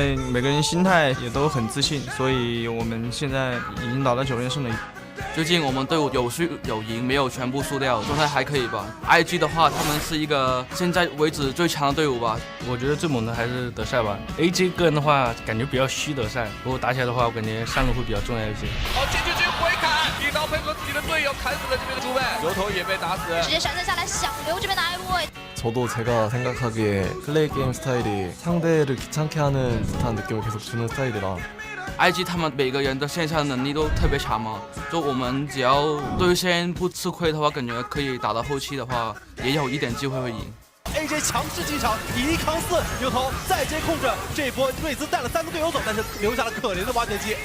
为每个人心态也都很自信，所以我们现在已经打到9连胜了。最近我们队伍有输有赢，没有全部输掉，状态还可以吧。IG 的话，他们是一个现在为止最强的队伍吧。我觉得最猛的还是德赛吧。AJ 个人的话，感觉比较虚德赛，如果打起来的话，我感觉上路会比较重要一些。好，进去回砍，一刀配合自己的队友砍死了这边的猪妹，油头也被打死，直接闪现下来，想留这边的艾薇。 저도 제가 생각하기에 플레이 게임 스타일이 상대를 귀찮게 하는 듯한 느낌을 계속 주는 스타일이라 IG 他们每个人的线下能力都特别强嘛，就我们只要对线不吃亏的话，感觉可以打到后期的话，也有一点机会会赢。 AJ 强势进场，1扛4，油头再接控制，这一波瑞兹带了3个队友走，但是留下了可怜的挖掘机。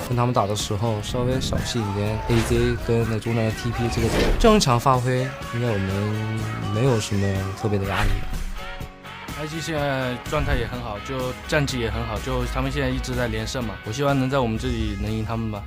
跟他们打的时候稍微小心一点 ，AJ 跟那中段的 TP 这个正常发挥，应该我们没有什么特别的压力。 IG 现在状态也很好，就战绩也很好，就他们现在一直在连胜嘛。我希望能在我们这里能赢他们吧。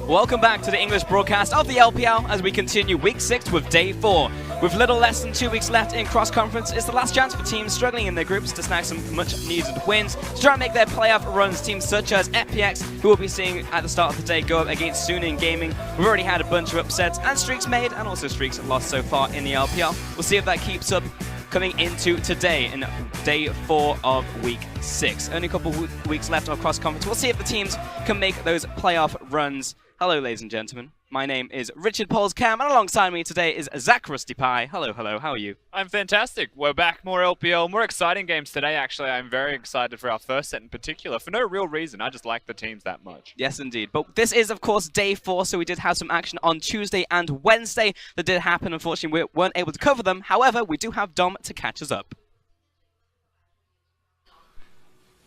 Welcome back to the English broadcast of the LPL as we continue week 6 with day 4. With little less than 2 weeks left in cross-conference, it's the last chance for teams struggling in their groups to snag some much-needed wins to try and make their playoff runs. Teams such as FPX, who we'll be seeing at the start of the day, go up against Suning Gaming. We've already had a bunch of upsets and streaks made, and also streaks lost so far in the LPL. We'll see if that keeps up coming into today in day 4 of week 6. Only a couple of weeks left of cross-conference. We'll see if the teams can make those playoff runs. Hello, ladies and gentlemen. My name is Richard Polscam, and alongside me today is Zach Rusty Pie. Hello, hello. How are you? I'm fantastic. We're back, more LPL, more exciting games today, actually. I'm very excited for our first set in particular, for no real reason. I just like the teams that much. Yes, indeed. But this is, of course, day 4, so we did have some action on Tuesday and Wednesday that did happen. Unfortunately, we weren't able to cover them. However, we do have Dom to catch us up.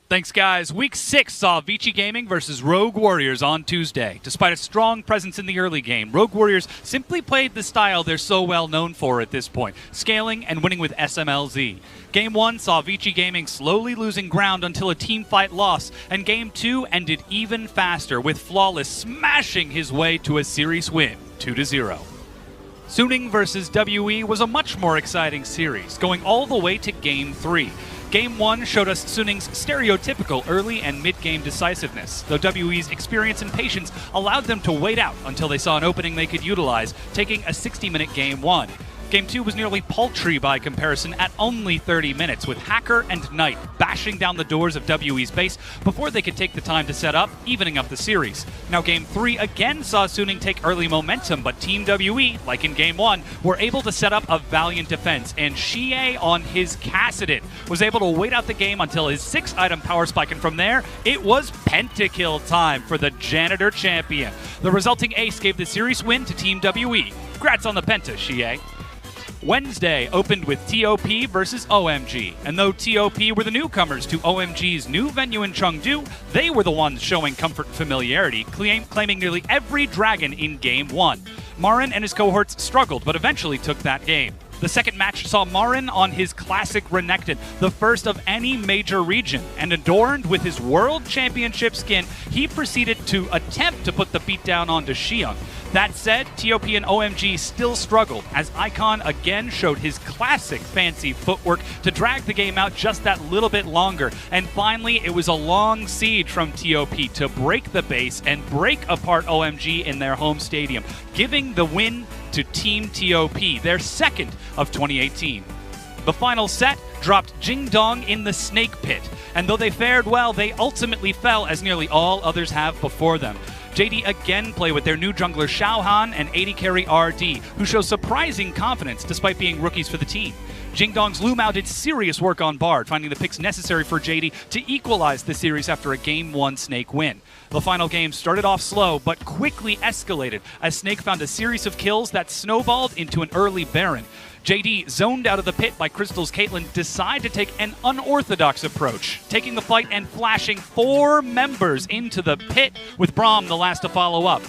Thanks, guys. Week 6 saw Vici Gaming versus Rogue Warriors on Tuesday. Despite a strong presence in the early game, Rogue Warriors simply played the style they're so well known for at this point, scaling and winning with SMLZ. Game 1 saw Vici Gaming slowly losing ground until a teamfight loss, and Game 2 ended even faster, with Flawless smashing his way to a series win, 2-0. Suning versus WE was a much more exciting series, going all the way to Game 3. Game 1 showed us Suning's stereotypical early and mid-game decisiveness, though WE's experience and patience allowed them to wait out until they saw an opening they could utilize, taking a 60-minute Game 1. Game 2 was nearly paltry by comparison at only 30 minutes, with Hacker and Knight bashing down the doors of WE's base before they could take the time to set up, evening up the series. Now Game 3 again saw Suning take early momentum, but Team WE, like in Game 1, were able to set up a valiant defense, and Xie on his Kassadin was able to wait out the game until his 6-item power spike, and from there, it was pentakill time for the Janitor champion. The resulting ace gave the series win to Team WE. Congrats on the penta, Xie. Wednesday opened with TOP versus OMG, and though TOP were the newcomers to OMG's new venue in Chengdu, they were the ones showing comfort and familiarity, claiming nearly every dragon in Game 1. Marin and his cohorts struggled, but eventually took that game. The second match saw Marin on his classic Renekton, the first of any major region, and adorned with his World Championship skin, he proceeded to attempt to put the beatdown onto Xiang. That said, TOP and OMG still struggled, as Icon again showed his classic fancy footwork to drag the game out just that little bit longer, and finally it was a long siege from TOP to break the base and break apart OMG in their home stadium, giving the win to Team TOP, their second of 2018. The final set dropped Jingdong in the Snake Pit, and though they fared well, they ultimately fell as nearly all others have before them. JD again play with their new jungler Xiaohan and AD carry RD, who show surprising confidence despite being rookies for the team. Jingdong's Lumao did serious work on Bard, finding the picks necessary for JD to equalize the series after a Game 1 Snake win. The final game started off slow, but quickly escalated as Snake found a series of kills that snowballed into an early Baron. JD, zoned out of the pit by Crystal's Caitlyn, decide to take an unorthodox approach, taking the fight and flashing 4 members into the pit, with Braum the last to follow up.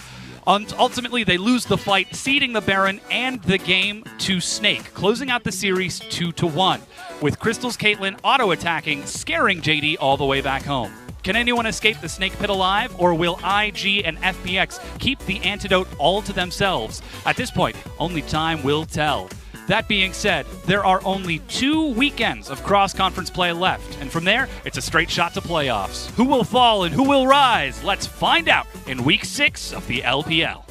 Ultimately, they lose the fight, ceding the Baron and the game to Snake, closing out the series 2-1, with Crystal's Caitlyn auto-attacking, scaring JD all the way back home. Can anyone escape the Snake Pit alive, or will IG and FPX keep the antidote all to themselves? At this point, only time will tell. That being said, there are only 2 weekends of cross-conference play left, and from there, it's a straight shot to playoffs. Who will fall and who will rise? Let's find out in Week 6 of the LPL.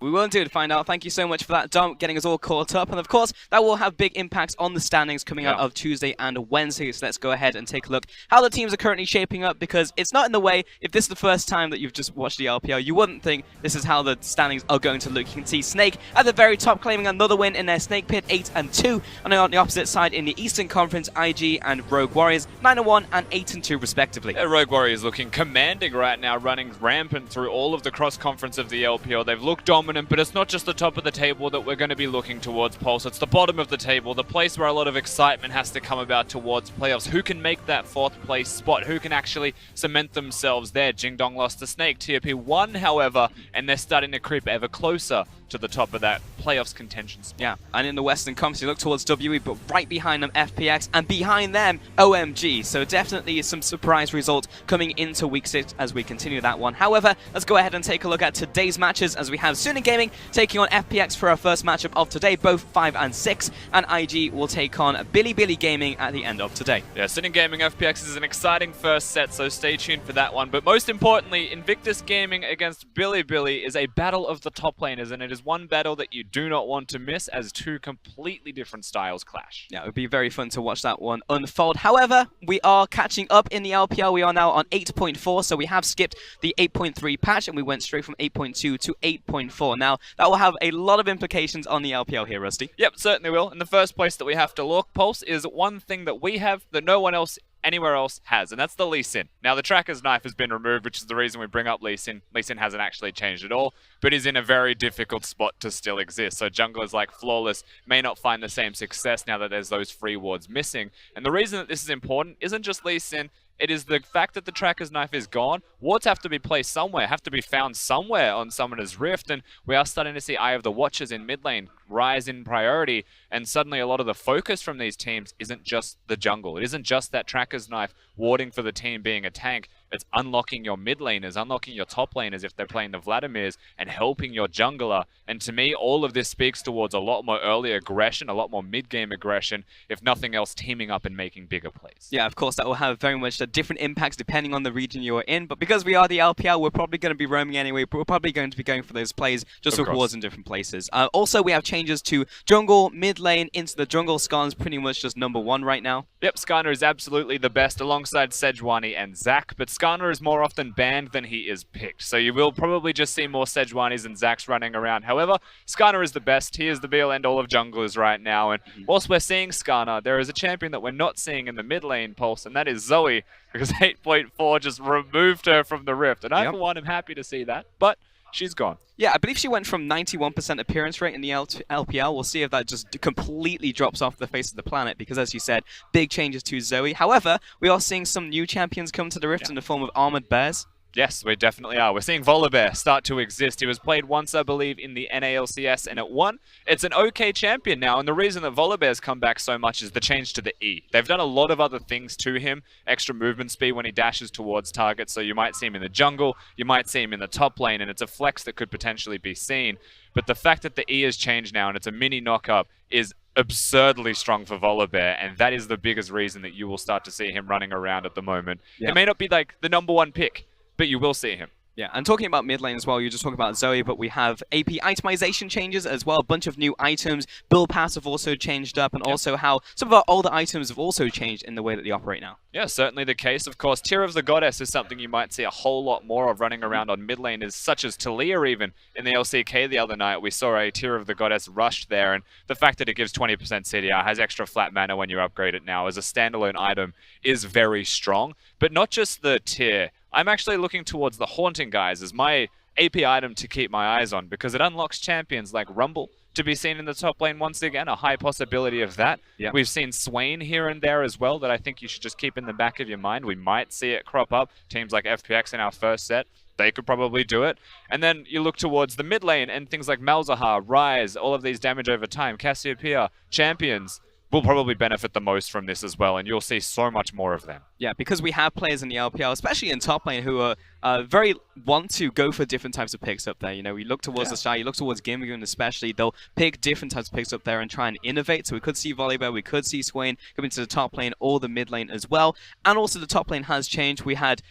We will indeed find out. Thank you so much for that, Dom, getting us all caught up. And of course, that will have big impacts on the standings coming out of Tuesday and Wednesday. So let's go ahead and take a look how the teams are currently shaping up, because it's not in the way. If this is the first time that you've just watched the LPL, you wouldn't think this is how the standings are going to look. You can see Snake at the very top claiming another win in their Snake Pit, 8-2. And on the opposite side in the Eastern Conference, IG and Rogue Warriors, 9-1 and 8-2 respectively. Yeah, Rogue Warriors looking commanding right now, running rampant through all of the cross-conference of the LPL. They've looked dominant, but it's not just the top of the table that we're going to be looking towards, Pulse. It's the bottom of the table, the place where a lot of excitement has to come about towards playoffs. Who can make that 4th place spot? Who can actually cement themselves there? Jingdong lost to Snake. TOP won, however, and they're starting to creep ever closer to the top of that playoffs contention spot. Yeah, and in the Western Conference, you look towards WE, but right behind them, FPX, and behind them, OMG. So definitely some surprise results coming into Week 6 as we continue that one. However, let's go ahead and take a look at today's matches, as we have Suning Gaming taking on FPX for our first matchup of today, both 5 and 6, and IG will take on Billy Gaming at the end of today. Yeah, Suning Gaming FPX is an exciting first set, so stay tuned for that one. But most importantly, Invictus Gaming against Billy is a battle of the top laners, and it is one battle that you do not want to miss as 2 completely different styles clash. Yeah, it would be very fun to watch that one unfold. However, we are catching up in the LPL. We are now on 8.4, so we have skipped the 8.3 patch, and we went straight from 8.2 to 8.4. Now, that will have a lot of implications on the LPL here, Rusty. Yep, certainly will. And the first place that we have to look, Pulse, is one thing that we have that no one else anywhere else has, and that's the Lee Sin. Now, the Tracker's Knife has been removed, which is the reason we bring up Lee Sin. Lee Sin hasn't actually changed at all, but is in a very difficult spot to still exist. So junglers like Flawless may not find the same success now that there's those free wards missing. And the reason that this is important isn't just Lee Sin, it is the fact that the Tracker's Knife is gone. Wards have to be placed somewhere, have to be found somewhere on Summoner's Rift, and we are starting to see Eye of the Watchers in mid lane rise in priority, and suddenly a lot of the focus from these teams isn't just the jungle. It isn't just that Tracker's Knife warding for the team being a tank. It's unlocking your mid laners, unlocking your top laners if they're playing the Vladimirs, and helping your jungler. And to me, all of this speaks towards a lot more early aggression, a lot more mid-game aggression, if nothing else, teaming up and making bigger plays. Yeah, of course, that will have very much different impacts depending on the region you're in. But because we are the LPL, we're probably going to be roaming anyway. But we're probably going to be going for those plays just with wards in different places. Also, we have changes to jungle, mid lane, into the jungle. Skarner's pretty much just #1 right now. Yep, Skarner is absolutely the best alongside Sejuani and Zac, but Skarner is more often banned than he is picked. So you will probably just see more Sejuanis and Zacs running around. However, Skarner is the best. He is the be-all end-all of junglers right now. And whilst we're seeing Skarner, there is a champion that we're not seeing in the mid lane, Pulse, and that is Zoe, because 8.4 just removed her from the Rift. And I, for one, am happy to see that, but she's gone. Yeah, I believe she went from 91% appearance rate in the LPL. We'll see if that just completely drops off the face of the planet, because as you said, big changes to Zoe. However, we are seeing some new champions come to the Rift in the form of Armored Bears. Yes, we definitely are. We're seeing Volibear start to exist. He was played once, I believe, in the NALCS, and it won. It's an okay champion now, and the reason that Volibear's come back so much is the change to the E. They've done a lot of other things to him, extra movement speed when he dashes towards targets, so you might see him in the jungle, you might see him in the top lane, and it's a flex that could potentially be seen. But the fact that the E has changed now, and it's a mini knock-up, is absurdly strong for Volibear, and that is the biggest reason that you will start to see him running around at the moment. It may not be like the #1 pick, but you will see him. Yeah, and talking about mid lane as well, you're just talking about Zoe, but we have AP itemization changes as well, a bunch of new items. Build paths have also changed up, and also how some of our older items have also changed in the way that they operate now. Yeah, certainly the case. Of course, Tear of the Goddess is something you might see a whole lot more of running around on mid lane, such as Talia even. In the LCK the other night, we saw a Tear of the Goddess rushed there, and the fact that it gives 20% CDR, has extra flat mana when you upgrade it now as a standalone item is very strong. But not just the Tear. I'm actually looking towards the Haunting guys as my AP item to keep my eyes on, because it unlocks champions like Rumble to be seen in the top lane once again, a high possibility of that. Yep. We've seen Swain here and there as well that I think you should just keep in the back of your mind. We might see it crop up. Teams like FPX in our first set, they could probably do it. And then you look towards the mid lane and things like Malzahar, Ryze, all of these damage over time, Cassiopeia, champions will probably benefit the most from this as well, and you'll see so much more of them. Yeah, because we have players in the LPL, especially in top lane, who are very want to go for different types of picks up there. You know, we look towards the Shy, you look towards Gimmigoon especially, they'll pick different types of picks up there and try and innovate. So we could see Volibear, we could see Swain coming to the top lane or the mid lane as well. And also the top lane has changed. We had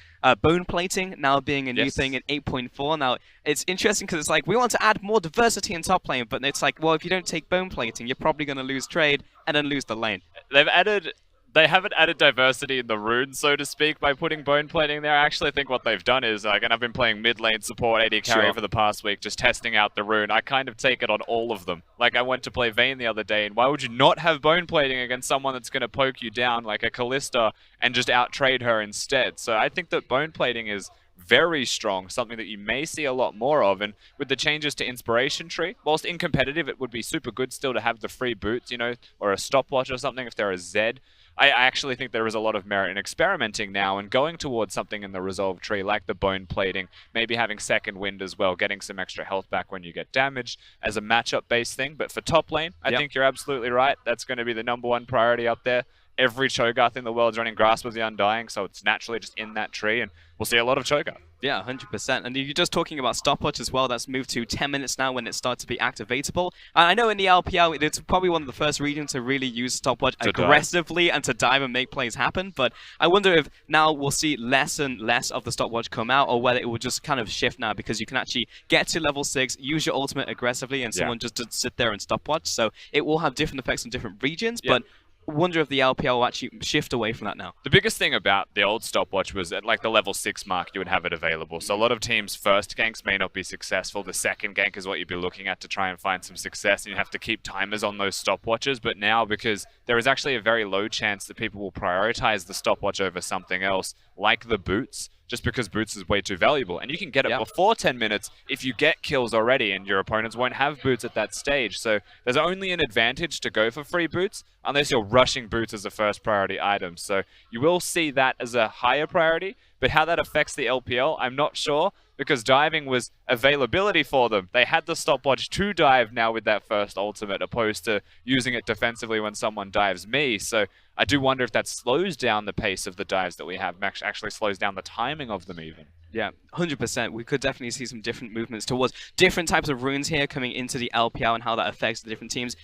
bone plating now being a new thing in 8.4. Now, it's interesting because it's like, we want to add more diversity in top lane, but it's like, well, if you don't take bone plating, you're probably going to lose trade and then lose the lane. They haven't added diversity in the runes, so to speak, by putting bone plating there. I actually think what they've done is, like, and I've been playing mid lane support AD carry for the past week, just testing out the rune. I kind of take it on all of them. Like, I went to play Vayne the other day, and why would you not have bone plating against someone that's going to poke you down like a Callista and just out-trade her instead? So I think that bone plating is very strong, something that you may see a lot more of, and with the changes to Inspiration Tree, whilst in competitive it would be super good still to have the free boots, you know, or a stopwatch or something if they're a Zed. I actually think there is a lot of merit in experimenting now and going towards something in the Resolve Tree, like the bone plating, maybe having second wind as well, getting some extra health back when you get damaged as a matchup-based thing. But for top lane, I think you're absolutely right. That's going to be the #1 priority up there. Every Cho'Gath in the world is running Grasp of the Undying, so it's naturally just in that tree, and we'll see a lot of Cho'Gath. Yeah, 100%. And you're just talking about stopwatch as well. That's moved to 10 minutes now when it starts to be activatable. And I know in the LPL, it's probably one of the first regions to really use stopwatch aggressively and to dive and make plays happen. But I wonder if now we'll see less and less of the stopwatch come out, or whether it will just kind of shift now, because you can actually get to level 6, use your ultimate aggressively, and someone just to sit there and stopwatch. So it will have different effects in different regions, but wonder if the LPL will actually shift away from that now. The biggest thing about the old stopwatch was at like the level 6 mark you would have it available. So a lot of teams' first ganks may not be successful. The second gank is what you'd be looking at to try and find some success, and you have to keep timers on those stopwatches. But now, because there is actually a very low chance that people will prioritize the stopwatch over something else, like the boots, just because boots is way too valuable. And you can get it before 10 minutes if you get kills already, and your opponents won't have boots at that stage. So there's only an advantage to go for free boots unless you're rushing boots as a first priority item. So you will see that as a higher priority, but how that affects the LPL, I'm not sure, because diving was availability for them. They had the stopwatch to dive now with that first ultimate, opposed to using it defensively when someone dives me. So I do wonder if that slows down the pace of the dives that we have, actually slows down the timing of them even. Yeah, 100%. We could definitely see some different movements towards different types of runes here coming into the LPL and how that affects the different teams.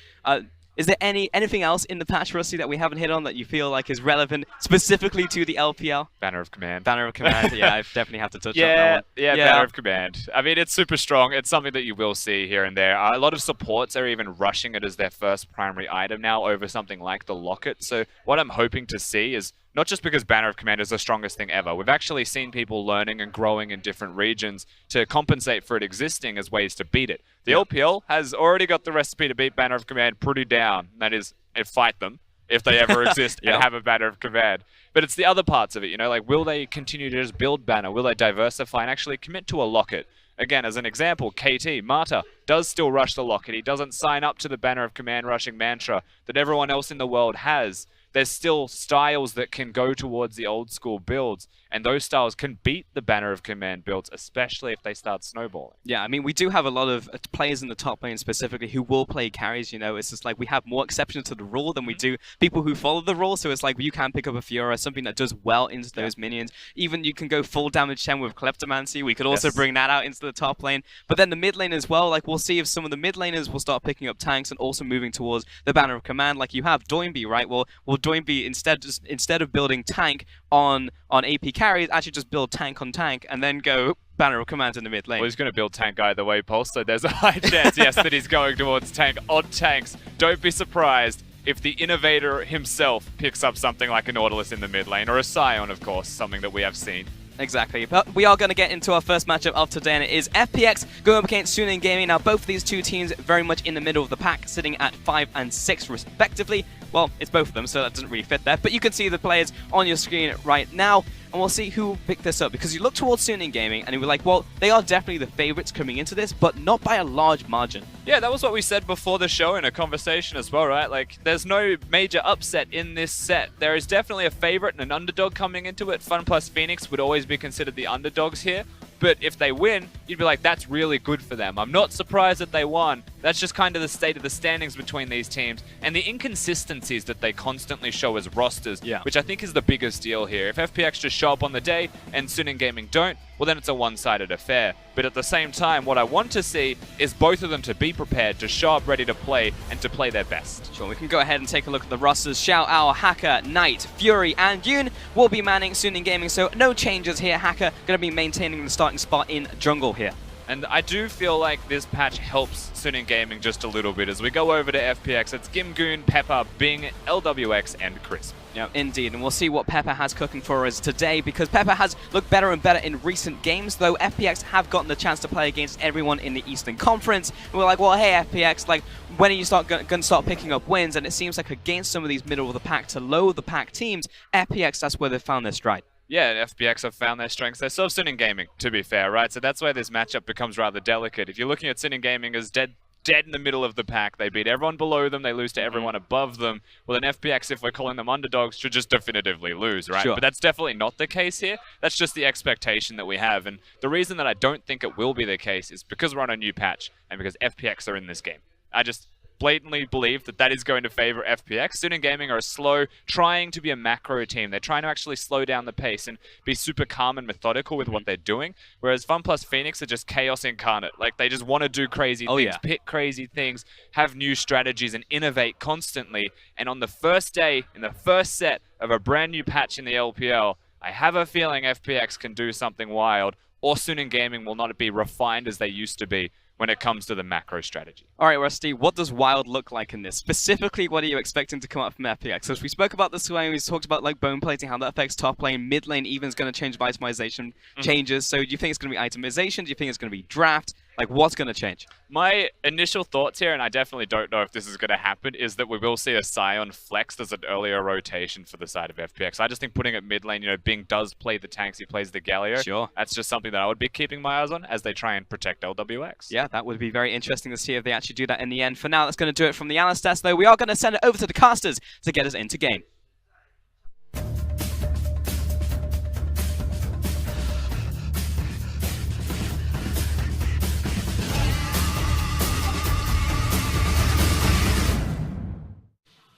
Is there anything else in the patch, Rusty, that we haven't hit on that you feel like is relevant specifically to the LPL? Banner of Command. Banner of Command, yeah, I definitely have to touch on that one. Yeah, Banner of Command. I mean, it's super strong. It's something that you will see here and there. A lot of supports are even rushing it as their first primary item now over something like the Locket. So what I'm hoping to see is, not just because Banner of Command is the strongest thing ever, we've actually seen people learning and growing in different regions to compensate for it existing as ways to beat it. The LPL has already got the recipe to beat Banner of Command pretty down. That is, fight them if they ever exist and have a Banner of Command. But it's the other parts of it, you know, like, will they continue to just build Banner? Will they diversify and actually commit to a Locket? Again, as an example, KT, Marta, does still rush the Locket. He doesn't sign up to the Banner of Command rushing mantra that everyone else in the world has. There's still styles that can go towards the old school builds, and those styles can beat the Banner of Command builds, especially if they start snowballing. Yeah, I mean, we do have a lot of players in the top lane specifically who will play carries, you know. It's just like we have more exceptions to the rule than we do people who follow the rule, so it's like you can pick up a Fiora, something that does well into those minions. Even you can go full damage 10 with Kleptomancy. We could also bring that out into the top lane. But then the mid lane as well, like, we'll see if some of the mid laners will start picking up tanks and also moving towards the Banner of Command. Like, you have Doinby, right? Well, Doinby, instead of building tank on AP carries, actually just build tank on tank and then go banner of command in the mid lane. Well, he's going to build tank either way, Pulse, so there's a high chance, yes, that he's going towards tank on tanks. Don't be surprised if the innovator himself picks up something like a Nautilus in the mid lane, or a Scion, of course, something that we have seen. Exactly, but we are going to get into our first matchup of today, and it is FPX going up against Suning Gaming. Now, both of these two teams very much in the middle of the pack, sitting at 5 and 6 respectively. Well, it's both of them, so that doesn't really fit there, but you can see the players on your screen right now, and we'll see who will pick this up, because you look towards Suning Gaming, and you're like, well, they are definitely the favorites coming into this, but not by a large margin. Yeah, that was what we said before the show in a conversation as well, right? Like, there's no major upset in this set. There is definitely a favorite and an underdog coming into it. FunPlus Phoenix would always be considered the underdogs here. But if they win, you'd be like, that's really good for them. I'm not surprised that they won. That's just kind of the state of the standings between these teams and the inconsistencies that they constantly show as rosters, which I think is the biggest deal here. If FPX just show up on the day and Suning Gaming don't, well, then it's a one-sided affair. But at the same time, what I want to see is both of them to be prepared, to show up ready to play, and to play their best. Sure, we can go ahead and take a look at the rosters. Xiao, Ao, Hacker, Knight, Fury, and Yoon will be manning Suning Gaming, so no changes here. Hacker going to be maintaining the starting spot in jungle here. And I do feel like this patch helps Suning Gaming just a little bit. As we go over to FPX, it's Gimgoon, Pepper, Bing, LWX, and Crisp. Yeah, indeed, and we'll see what Pepper has cooking for us today, because Pepper has looked better and better in recent games, though FPX have gotten the chance to play against everyone in the Eastern Conference. And we're like, well, hey, FPX, like, when are you going to start picking up wins? And it seems like against some of these middle-of-the-pack to low-of-the-pack teams, FPX, that's where they found their stride. Yeah, FPX have found their strengths. They're still Suning Gaming, to be fair, right? So that's where this matchup becomes rather delicate. If you're looking at Suning Gaming as dead in the middle of the pack, they beat everyone below them, they lose to everyone above them. Well, then FPX, if we're calling them underdogs, should just definitively lose, right? Sure. But that's definitely not the case here. That's just the expectation that we have. And the reason that I don't think it will be the case is because we're on a new patch and because FPX are in this game. I just blatantly believe that that is going to favor FPX. Suning Gaming are slow, trying to be a macro team. They're trying to actually slow down the pace and be super calm and methodical with what they're doing, whereas FunPlus Phoenix are just chaos incarnate. Like, they just want to do crazy things, pick crazy things, have new strategies, and innovate constantly. And on the first day, in the first set of a brand new patch in the LPL, I have a feeling FPX can do something wild, or Suning Gaming will not be refined as they used to be when it comes to the macro strategy. All right, Rusty, what does wild look like in this? Specifically, what are you expecting to come up from FPX? So we spoke about this when we talked about like bone plating, how that affects top lane, mid lane even is going to change with itemization changes. So do you think it's going to be itemization? Do you think it's going to be draft? Like, what's going to change? My initial thoughts here, and I definitely don't know if this is going to happen, is that we will see a Scion flexed as an earlier rotation for the side of FPX. I just think putting it mid lane, you know, Bing does play the tanks, he plays the Galio. Sure. That's just something that I would be keeping my eyes on as they try and protect LWX. Yeah, that would be very interesting to see if they actually do that in the end. For now, that's going to do it from the analyst desk, though. We are going to send it over to the casters to get us into game.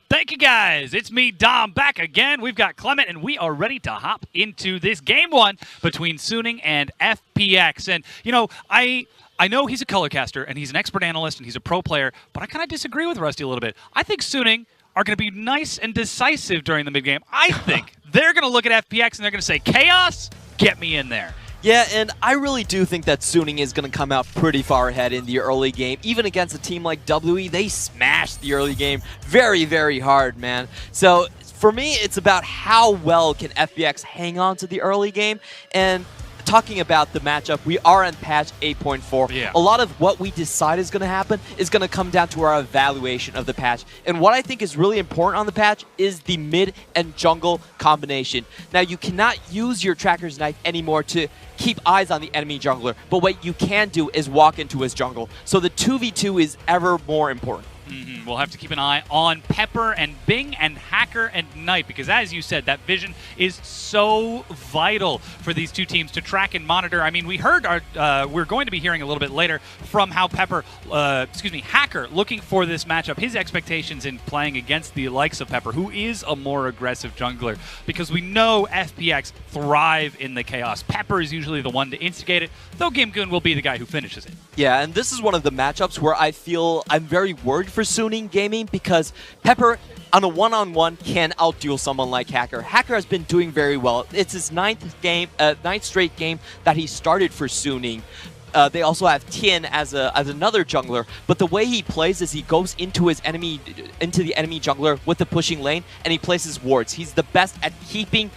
Thank you, guys. It's me, Dom, back again. We've got Clement, and we are ready to hop into this game one between Suning and FPX. And, you know, I know he's a color caster, and he's an expert analyst, and he's a pro player, but I kind of disagree with Rusty a little bit. I think Suning are going to be nice and decisive during the mid-game. I think they're going to look at FPX, and they're going to say, Chaos, get me in there. Yeah, and I really do think that Suning is going to come out pretty far ahead in the early game. Even against a team like WE, they smashed the early game very, very hard, man. So for me, it's about how well can FPX hang on to the early game. And talking about the matchup, we are on patch 8.4. Yeah. A lot of what we decide is going to happen is going to come down to our evaluation of the patch. And what I think is really important on the patch is the mid and jungle combination. Now, you cannot use your Tracker's Knife anymore to keep eyes on the enemy jungler, but what you can do is walk into his jungle. So the 2v2 is ever more important. We'll have to keep an eye on Pepper and Bing and Hacker and Knight, because as you said, that vision is so vital for these two teams to track and monitor. I mean, we heard we're going to be hearing a little bit later from how Hacker looking for this matchup, his expectations in playing against the likes of Pepper, who is a more aggressive jungler, because we know FPX thrive in the chaos. Pepper is usually the one to instigate it, though Gimgoon will be the guy who finishes it. Yeah, and this is one of the matchups where I feel I'm very worried for for Suning Gaming because Pepper on a one-on-one can outduel someone like Hacker. Hacker has been doing very well. It's his ninth straight game that he started for Suning. They also have Tien as another jungler, but the way he plays is he goes into the enemy jungler with the pushing lane and he places wards. He's the best at keeping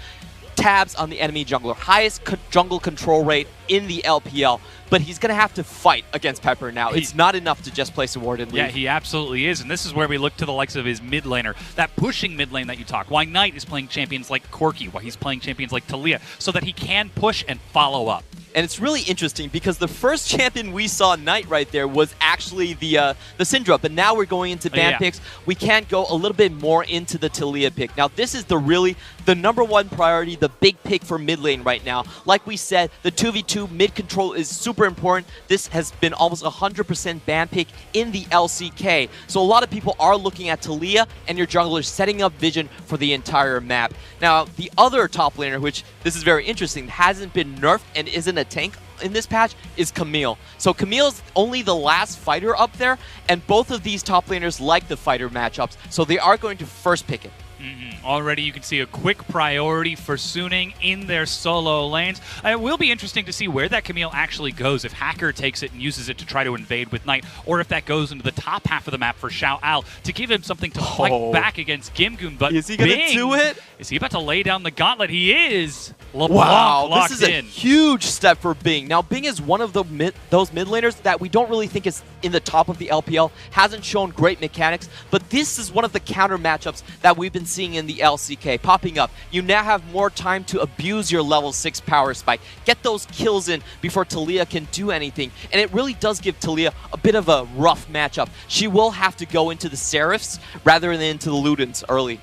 tabs on the enemy jungler. Highest jungle control rate in the LPL, but he's going to have to fight against Pepper now. It's not enough to just place a ward and leave. Yeah, he absolutely is, and this is where we look to the likes of his mid laner, that pushing mid lane that you talk. Why Knight is playing champions like Corki, why he's playing champions like Taliyah, so that he can push and follow up. And it's really interesting because the first champion we saw Knight right there was actually the Syndra, but now we're going into ban picks. We can go a little bit more into the Taliyah pick. Now this is the number one priority, the big pick for mid lane right now. Like we said, the 2v2 mid control is super important. This has been almost 100% ban pick in the LCK. So a lot of people are looking at Taliyah and your jungler setting up vision for the entire map. Now the other top laner, which this is very interesting, hasn't been nerfed and isn't a tank in this patch, is Camille. So Camille's only the last fighter up there, and both of these top laners like the fighter matchups, so they are going to first pick it. Already you can see a quick priority for Suning in their solo lanes. It will be interesting to see where that Camille actually goes, if Hacker takes it and uses it to try to invade with Knight, or if that goes into the top half of the map for Xiao Al to give him something to fight back against Gimgoon. But is he going to do it? Is he about to lay down the gauntlet? He is. LeBlanc wow, this is in. A huge step for Bing. Now, Bing is one of those mid laners that we don't really think is in the top of the LPL, hasn't shown great mechanics, but this is one of the counter matchups that we've been seeing in the LCK popping up. You now have more time to abuse your level 6 power spike, get those kills in before Taliyah can do anything, and it really does give Taliyah a bit of a rough matchup. She will have to go into the Seraphs rather than into the Ludens early.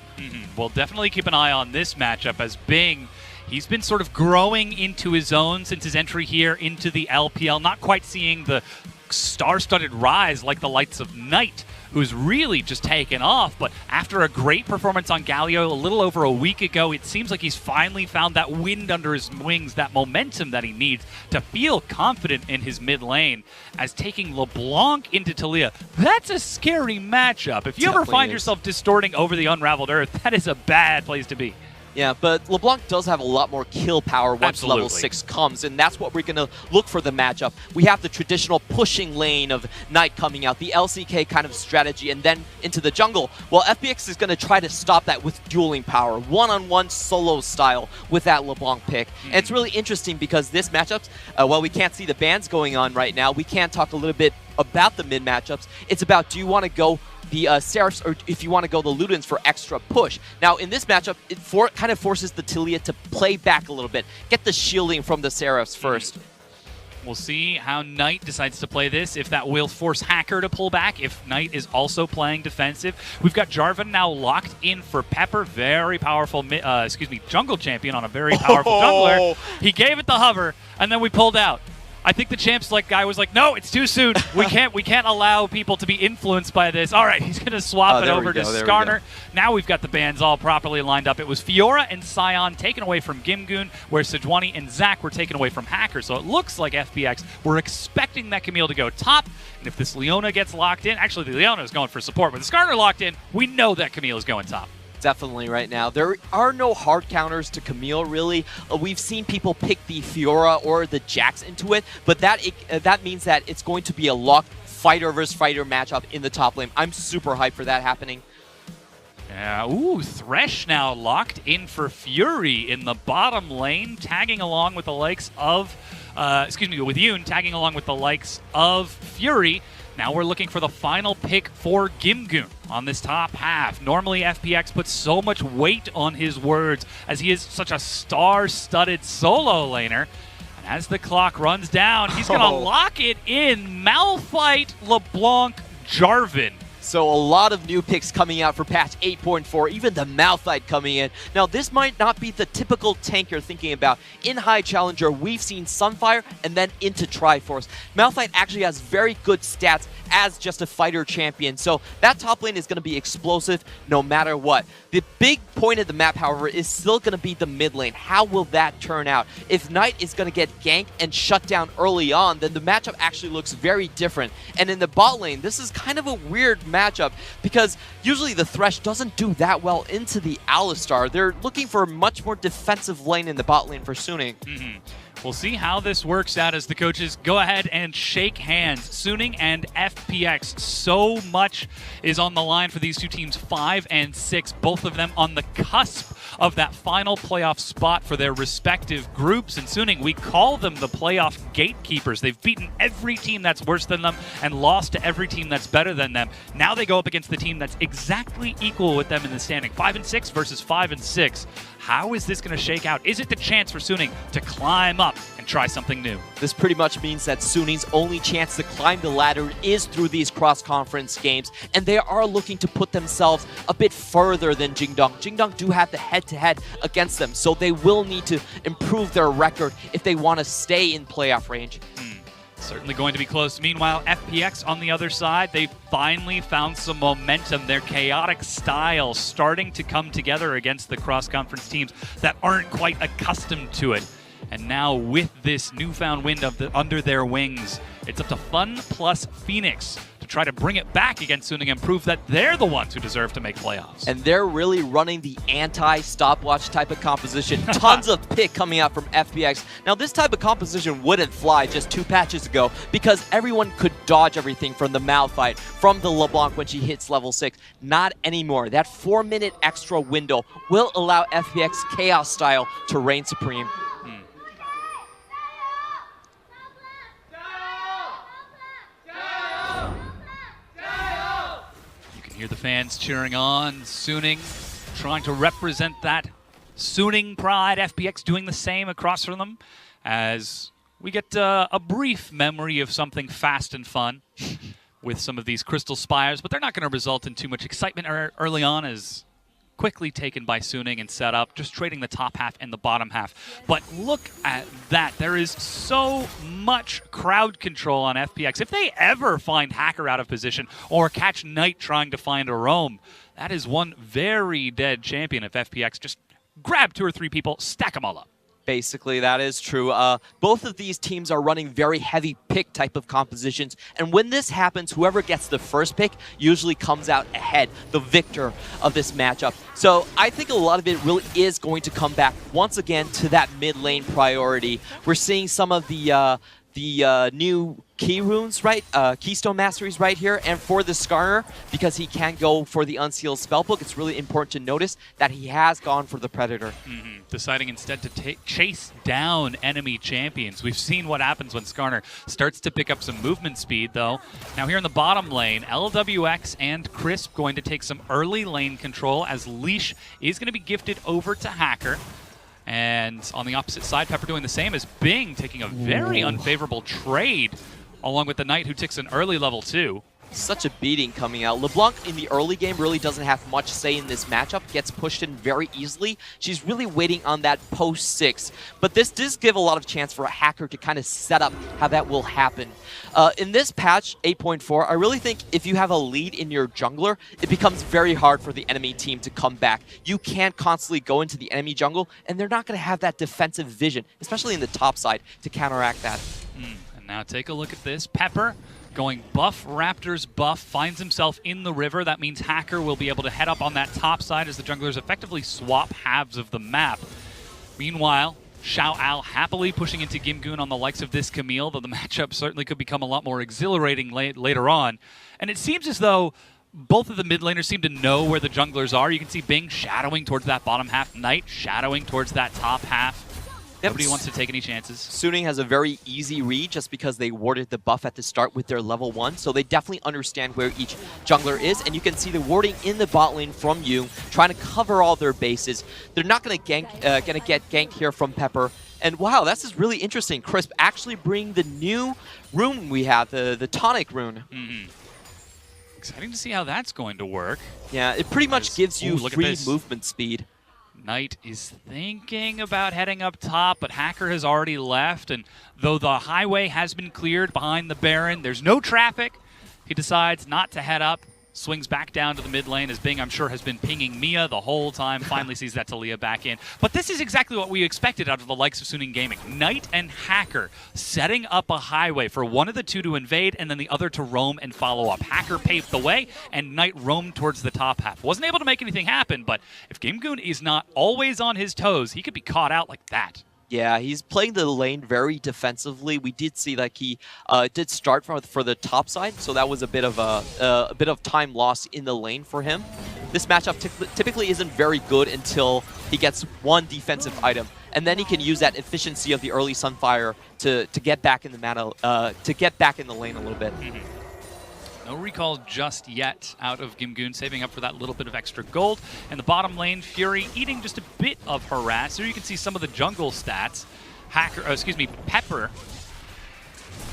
Well, definitely keep an eye on this matchup as Bing, he's been sort of growing into his own since his entry here into the LPL, not quite seeing the star-studded rise like the likes of Knight, who's really just taken off. But after a great performance on Galio a little over a week ago, it seems like he's finally found that wind under his wings, that momentum that he needs to feel confident in his mid lane. As taking LeBlanc into Taliyah, that's a scary matchup. If you ever find yourself distorting over the Unraveled Earth, that is a bad place to be. Yeah, but LeBlanc does have a lot more kill power once level 6 comes, and that's what we're going to look for the matchup. We have the traditional pushing lane of Knight coming out, the LCK kind of strategy, and then into the jungle. Well, FPX is going to try to stop that with dueling power, one-on-one solo style with that LeBlanc pick. And it's really interesting because this matchup, while we can't see the bans going on right now, we can talk a little bit about the mid matchups. It's about, do you want to go the Seraphs, or if you want to go the Ludens for extra push. Now, in this matchup, it kind of forces the Taliyah to play back a little bit, get the shielding from the Seraphs first. We'll see how Knight decides to play this, if that will force Hacker to pull back, if Knight is also playing defensive. We've got Jarvan now locked in for Pepper, very powerful, jungle champion on a very powerful jungler. He gave it the hover, and then we pulled out. I think the champs guy was like, no, it's too soon. We can't allow people to be influenced by this. All right, he's going to swap it over to Skarner. Now we've got the bans all properly lined up. It was Fiora and Sion taken away from Gimgoon, where Sejuani and Zac were taken away from Hacker. So it looks like FPX, we're expecting that Camille to go top. And if this Leona gets locked in, actually the Leona is going for support, but the Skarner locked in, we know that Camille is going top. Definitely right now. There are no hard counters to Camille, really. We've seen people pick the Fiora or the Jax into it, but that means that it's going to be a locked fighter versus fighter matchup in the top lane. I'm super hyped for that happening. Yeah, ooh, Thresh now locked in for Fury in the bottom lane, tagging along with the likes of, with Yoon, tagging along with the likes of Fury. Now we're looking for the final pick for Gimgoon on this top half. Normally FPX puts so much weight on his words as he is such a star-studded solo laner. And as the clock runs down, he's going to lock it in. Malphite, LeBlanc, Jarvan. So a lot of new picks coming out for patch 8.4, even the Malphite coming in. Now this might not be the typical tank you're thinking about. In High Challenger, we've seen Sunfire and then into Triforce. Malphite actually has very good stats as just a fighter champion, so that top lane is going to be explosive no matter what. The big point of the map, however, is still going to be the mid lane. How will that turn out? If Knight is going to get ganked and shut down early on, then the matchup actually looks very different. And in the bot lane, this is kind of a weird matchup because usually the Thresh doesn't do that well into the Alistar. They're looking for a much more defensive lane in the bot lane for Suning. We'll see how this works out as the coaches go ahead and shake hands. Suning and FPX, so much is on the line for these two teams, 5 and 6, both of them on the cusp of that final playoff spot for their respective groups. And Suning, we call them the playoff gatekeepers. They've beaten every team that's worse than them and lost to every team that's better than them. Now they go up against the team that's exactly equal with them in the standing, 5 and 6 versus 5 and 6. How is this going to shake out? Is it the chance for Suning to climb up and try something new? This pretty much means that Suning's only chance to climb the ladder is through these cross-conference games, and they are looking to put themselves a bit further than Jingdong. Jingdong do have the head-to-head against them, so they will need to improve their record if they want to stay in playoff range. Certainly going to be close. Meanwhile, FPX on the other side, they finally found some momentum. Their chaotic style starting to come together against the cross-conference teams that aren't quite accustomed to it. And now with this newfound wind under their wings, it's up to FunPlus Phoenix to try to bring it back against Suning and prove that they're the ones who deserve to make playoffs. And they're really running the anti-stopwatch type of composition. Tons of pick coming out from FPX. Now, this type of composition wouldn't fly just 2 patches ago because everyone could dodge everything from the Malphite, from the LeBlanc when she hits level 6. Not anymore. That 4-minute extra window will allow FPX Chaos style to reign supreme. Hear the fans cheering on. Suning trying to represent that Suning pride. FPX doing the same across from them as we get a brief memory of something fast and fun with some of these Crystal Spires, but they're not going to result in too much excitement early on as quickly taken by Suning and set up, just trading the top half and the bottom half. But look at that. There is so much crowd control on FPX. If they ever find Hacker out of position or catch Knight trying to find a roam, that is one very dead champion if FPX just grab 2 or 3 people, stack them all up. Basically, that is true. Both of these teams are running very heavy pick type of compositions, and when this happens, whoever gets the first pick usually comes out ahead, the victor of this matchup. So I think a lot of it really is going to come back once again to that mid lane priority. We're seeing some of the new key runes, right? Keystone Masteries right here. And for the Skarner, because he can't go for the Unsealed Spellbook, it's really important to notice that he has gone for the Predator. Deciding instead to chase down enemy champions. We've seen what happens when Skarner starts to pick up some movement speed, though. Now here in the bottom lane, LWX and Crisp going to take some early lane control as Leash is going to be gifted over to Hacker. And on the opposite side, Pepper doing the same as Bing taking a very unfavorable trade along with the Knight who takes an early level 2. Such a beating coming out. LeBlanc in the early game really doesn't have much say in this matchup. Gets pushed in very easily. She's really waiting on that post 6. But this does give a lot of chance for a Hacker to kind of set up how that will happen. In this patch, 8.4, I really think if you have a lead in your jungler, it becomes very hard for the enemy team to come back. You can't constantly go into the enemy jungle, and they're not going to have that defensive vision, especially in the top side, to counteract that. And now take a look at this. Pepper going buff, Raptors buff, finds himself in the river. That means Hacker will be able to head up on that top side as the junglers effectively swap halves of the map. Meanwhile, Xiao Al happily pushing into Gimgoon on the likes of this Camille, though the matchup certainly could become a lot more exhilarating later on. And it seems as though both of the mid laners seem to know where the junglers are. You can see Bing shadowing towards that bottom half, Knight shadowing towards that top half. Nobody wants to take any chances. Suning has a very easy read just because they warded the buff at the start with their level 1, so they definitely understand where each jungler is, and you can see the warding in the bot lane from Yu, trying to cover all their bases. They're not going to get ganked here from Pepper. And wow, this is really interesting. Crisp actually bring the new rune we have, the tonic rune. Exciting to see how that's going to work. Yeah, it pretty much gives you free movement speed. Knight is thinking about heading up top, but Hacker has already left, and though the highway has been cleared behind the Baron, there's no traffic. He decides not to head up, Swings back down to the mid lane as Bing, I'm sure, has been pinging Mia the whole time. Finally sees that Talia back in. But this is exactly what we expected out of the likes of Suning Gaming. Knight and Hacker setting up a highway for one of the two to invade and then the other to roam and follow up. Hacker paved the way and Knight roamed towards the top half. Wasn't able to make anything happen, but if GameGoon is not always on his toes, he could be caught out like that. Yeah, he's playing the lane very defensively. We did see like he did start for the top side, so that was a bit of time lost in the lane for him. This matchup typically isn't very good until he gets one defensive item, and then he can use that efficiency of the early Sunfire to get back in the lane a little bit. No recall just yet out of GameGoon, saving up for that little bit of extra gold. And the bottom lane, Fury eating just a bit of harass. Here you can see some of the jungle stats. Pepper,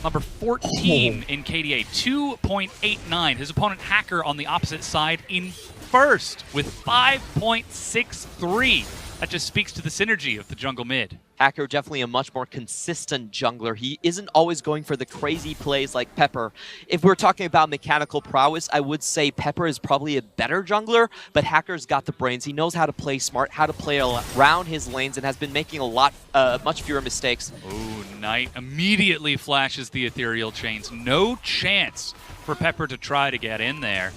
number 14 in KDA, 2.89. His opponent, Hacker, on the opposite side in first with 5.63. That just speaks to the synergy of the jungle mid. Hacker definitely a much more consistent jungler. He isn't always going for the crazy plays like Pepper. If we're talking about mechanical prowess, I would say Pepper is probably a better jungler, but Hacker's got the brains. He knows how to play smart, how to play around his lanes, and has been making much fewer mistakes. Ooh, Knight immediately flashes the ethereal chains. No chance for Pepper to try to get in there.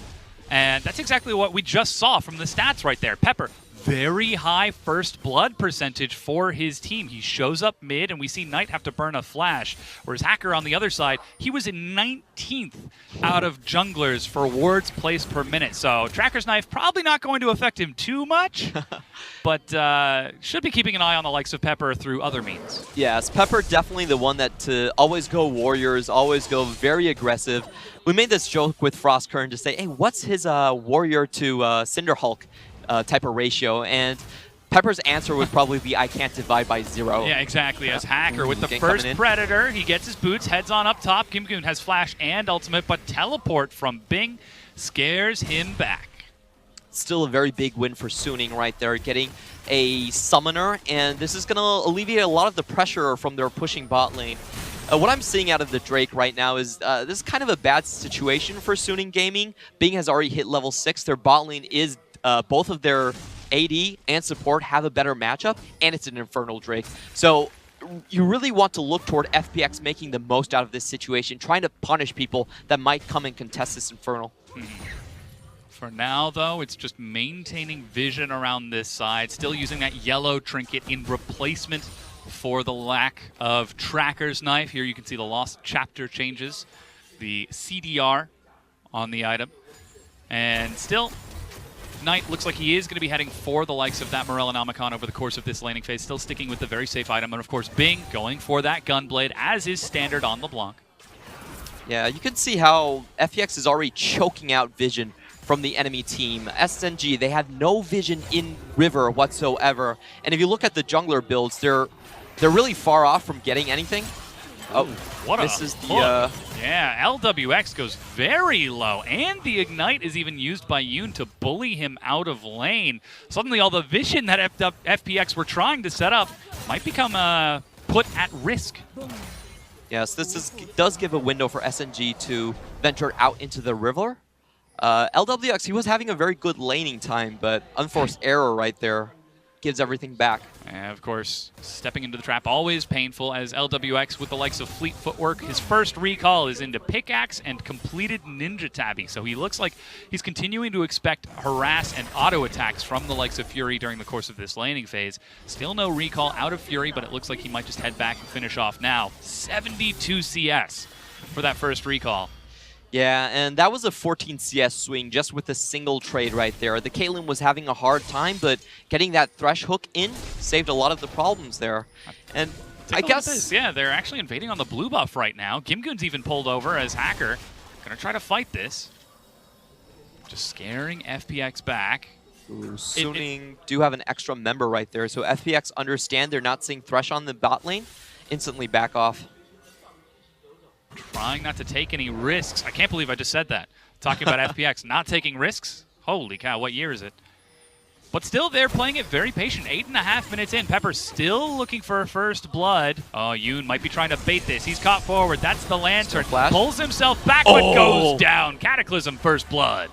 And that's exactly what we just saw from the stats right there. Pepper, very high first blood percentage for his team. He shows up mid, and we see Knight have to burn a flash. Whereas Hacker on the other side, he was in 19th out of junglers for wards placed per minute. So Tracker's Knife probably not going to affect him too much, but should be keeping an eye on the likes of Pepper through other means. Yes, Pepper definitely the one that to always go warriors, always go very aggressive. We made this joke with Frost Current to say, hey, what's his warrior to Cinderhulk type of ratio? And Pepper's answer would probably be, I can't divide by 0. Yeah, exactly. As Hacker with the first Predator, he gets his boots, heads on up top. GameGoon has Flash and Ultimate, but Teleport from Bing scares him back. Still a very big win for Suning right there, getting a Summoner, and this is going to alleviate a lot of the pressure from their pushing bot lane. What I'm seeing out of the Drake right now is this is kind of a bad situation for Suning Gaming. Bing has already hit level 6. Their bot lane is both of their AD and support have a better matchup, and it's an Infernal Drake. So you really want to look toward FPX making the most out of this situation, trying to punish people that might come and contest this Infernal. For now, though, it's just maintaining vision around this side, still using that yellow trinket in replacement for the lack of Tracker's Knife. Here you can see the Lost Chapter changes, the CDR on the item. And still, Knight looks like he is going to be heading for the likes of that Morellonomicon over the course of this laning phase, still sticking with the very safe item. And of course, Bing going for that Gunblade, as is standard on LeBlanc. Yeah, you can see how FPX is already choking out vision from the enemy team. SNG, they have no vision in River whatsoever. And if you look at the jungler builds, they're really far off from getting anything. Oh, what this is the yeah, LWX goes very low, and the Ignite is even used by Yoon to bully him out of lane. Suddenly all the vision that FPX were trying to set up might become put at risk. Yes, this does give a window for SNG to venture out into the river. LWX, he was having a very good laning time, but unforced error right there gives everything back. And of course, stepping into the trap, always painful, as LWX with the likes of Fleet Footwork. His first recall is into Pickaxe and completed Ninja Tabby. So he looks like he's continuing to expect harass and auto attacks from the likes of Fury during the course of this laning phase. Still no recall out of Fury, but it looks like he might just head back and finish off now. 72 CS for that first recall. Yeah, and that was a 14 CS swing just with a single trade right there. The Caitlyn was having a hard time, but getting that Thresh hook in saved a lot of the problems there. And I guess... Yeah, they're actually invading on the blue buff right now. GameGoon's even pulled over as Hacker. Gonna try to fight this. Just scaring FPX back. Ooh, Suning do have an extra member right there, so FPX understand they're not seeing Thresh on the bot lane. Instantly back off. Trying not to take any risks. I can't believe I just said that. Talking about FPX not taking risks. Holy cow, what year is it? But still, they're playing it very patient. 8.5 minutes in. Pepper still looking for first blood. Oh, Yoon might be trying to bait this. He's caught forward. That's the Lantern. Pulls himself back, but goes down. Cataclysm first blood.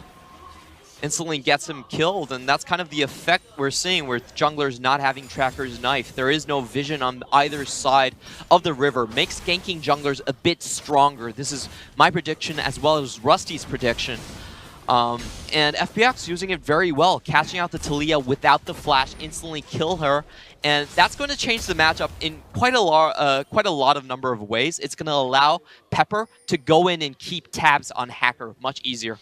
instantly gets him killed, and that's kind of the effect we're seeing with junglers not having Tracker's Knife. There is no vision on either side of the river. Makes ganking junglers a bit stronger. This is my prediction as well as Rusty's prediction. And FPX using it very well, catching out the Talia without the flash, instantly kill her, and that's going to change the matchup in quite a lot of number of ways. It's going to allow Pepper to go in and keep tabs on Hacker much easier.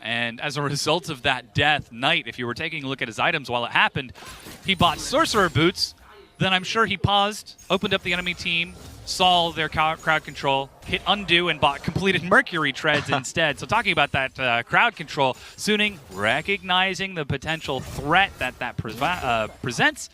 And as a result of that death, Knight, if you were taking a look at his items while it happened, he bought Sorcerer Boots, then I'm sure he paused, opened up the enemy team, saw their crowd control, hit undo, and bought completed Mercury Treads instead. So talking about that crowd control, Suning, recognizing the potential threat that presents,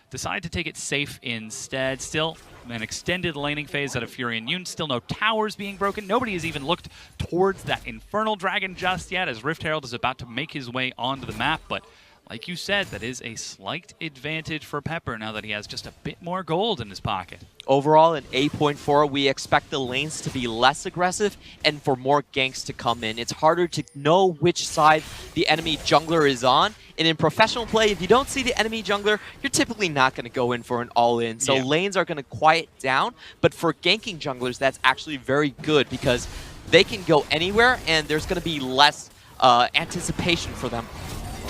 decided to take it safe instead. Still an extended laning phase out of Fury and Yoon. Still no towers being broken. Nobody has even looked towards that Infernal Dragon just yet, as Rift Herald is about to make his way onto the map. But like you said, that is a slight advantage for Pepper now that he has just a bit more gold in his pocket. Overall, in 8.4, we expect the lanes to be less aggressive and for more ganks to come in. It's harder to know which side the enemy jungler is on. And in professional play, if you don't see the enemy jungler, you're typically not going to go in for an all-in. So lanes are going to quiet down. But for ganking junglers, that's actually very good because they can go anywhere and there's going to be less anticipation for them.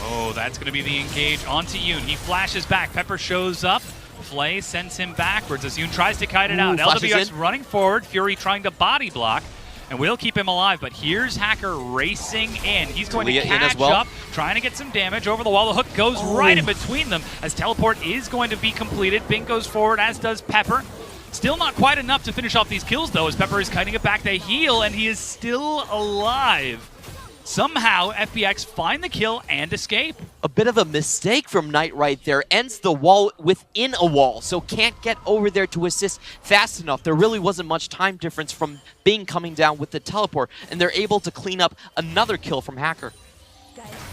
Oh, that's going to be the engage onto Yoon. He flashes back. Pepper shows up. Flay sends him backwards as Yoon tries to kite it out. LWX running forward. Fury trying to body block. And we'll keep him alive, but here's Hacker racing in. He's going to catch up, trying to get some damage over the wall. The hook goes right in between them as teleport is going to be completed. Bing goes forward, as does Pepper. Still not quite enough to finish off these kills, though, as Pepper is kiting it back to heal, and he is still alive. Somehow, FPX find the kill and escape. A bit of a mistake from Knight right there. Ends the wall within a wall, so can't get over there to assist fast enough. There really wasn't much time difference from Bing coming down with the teleport, and they're able to clean up another kill from Hacker.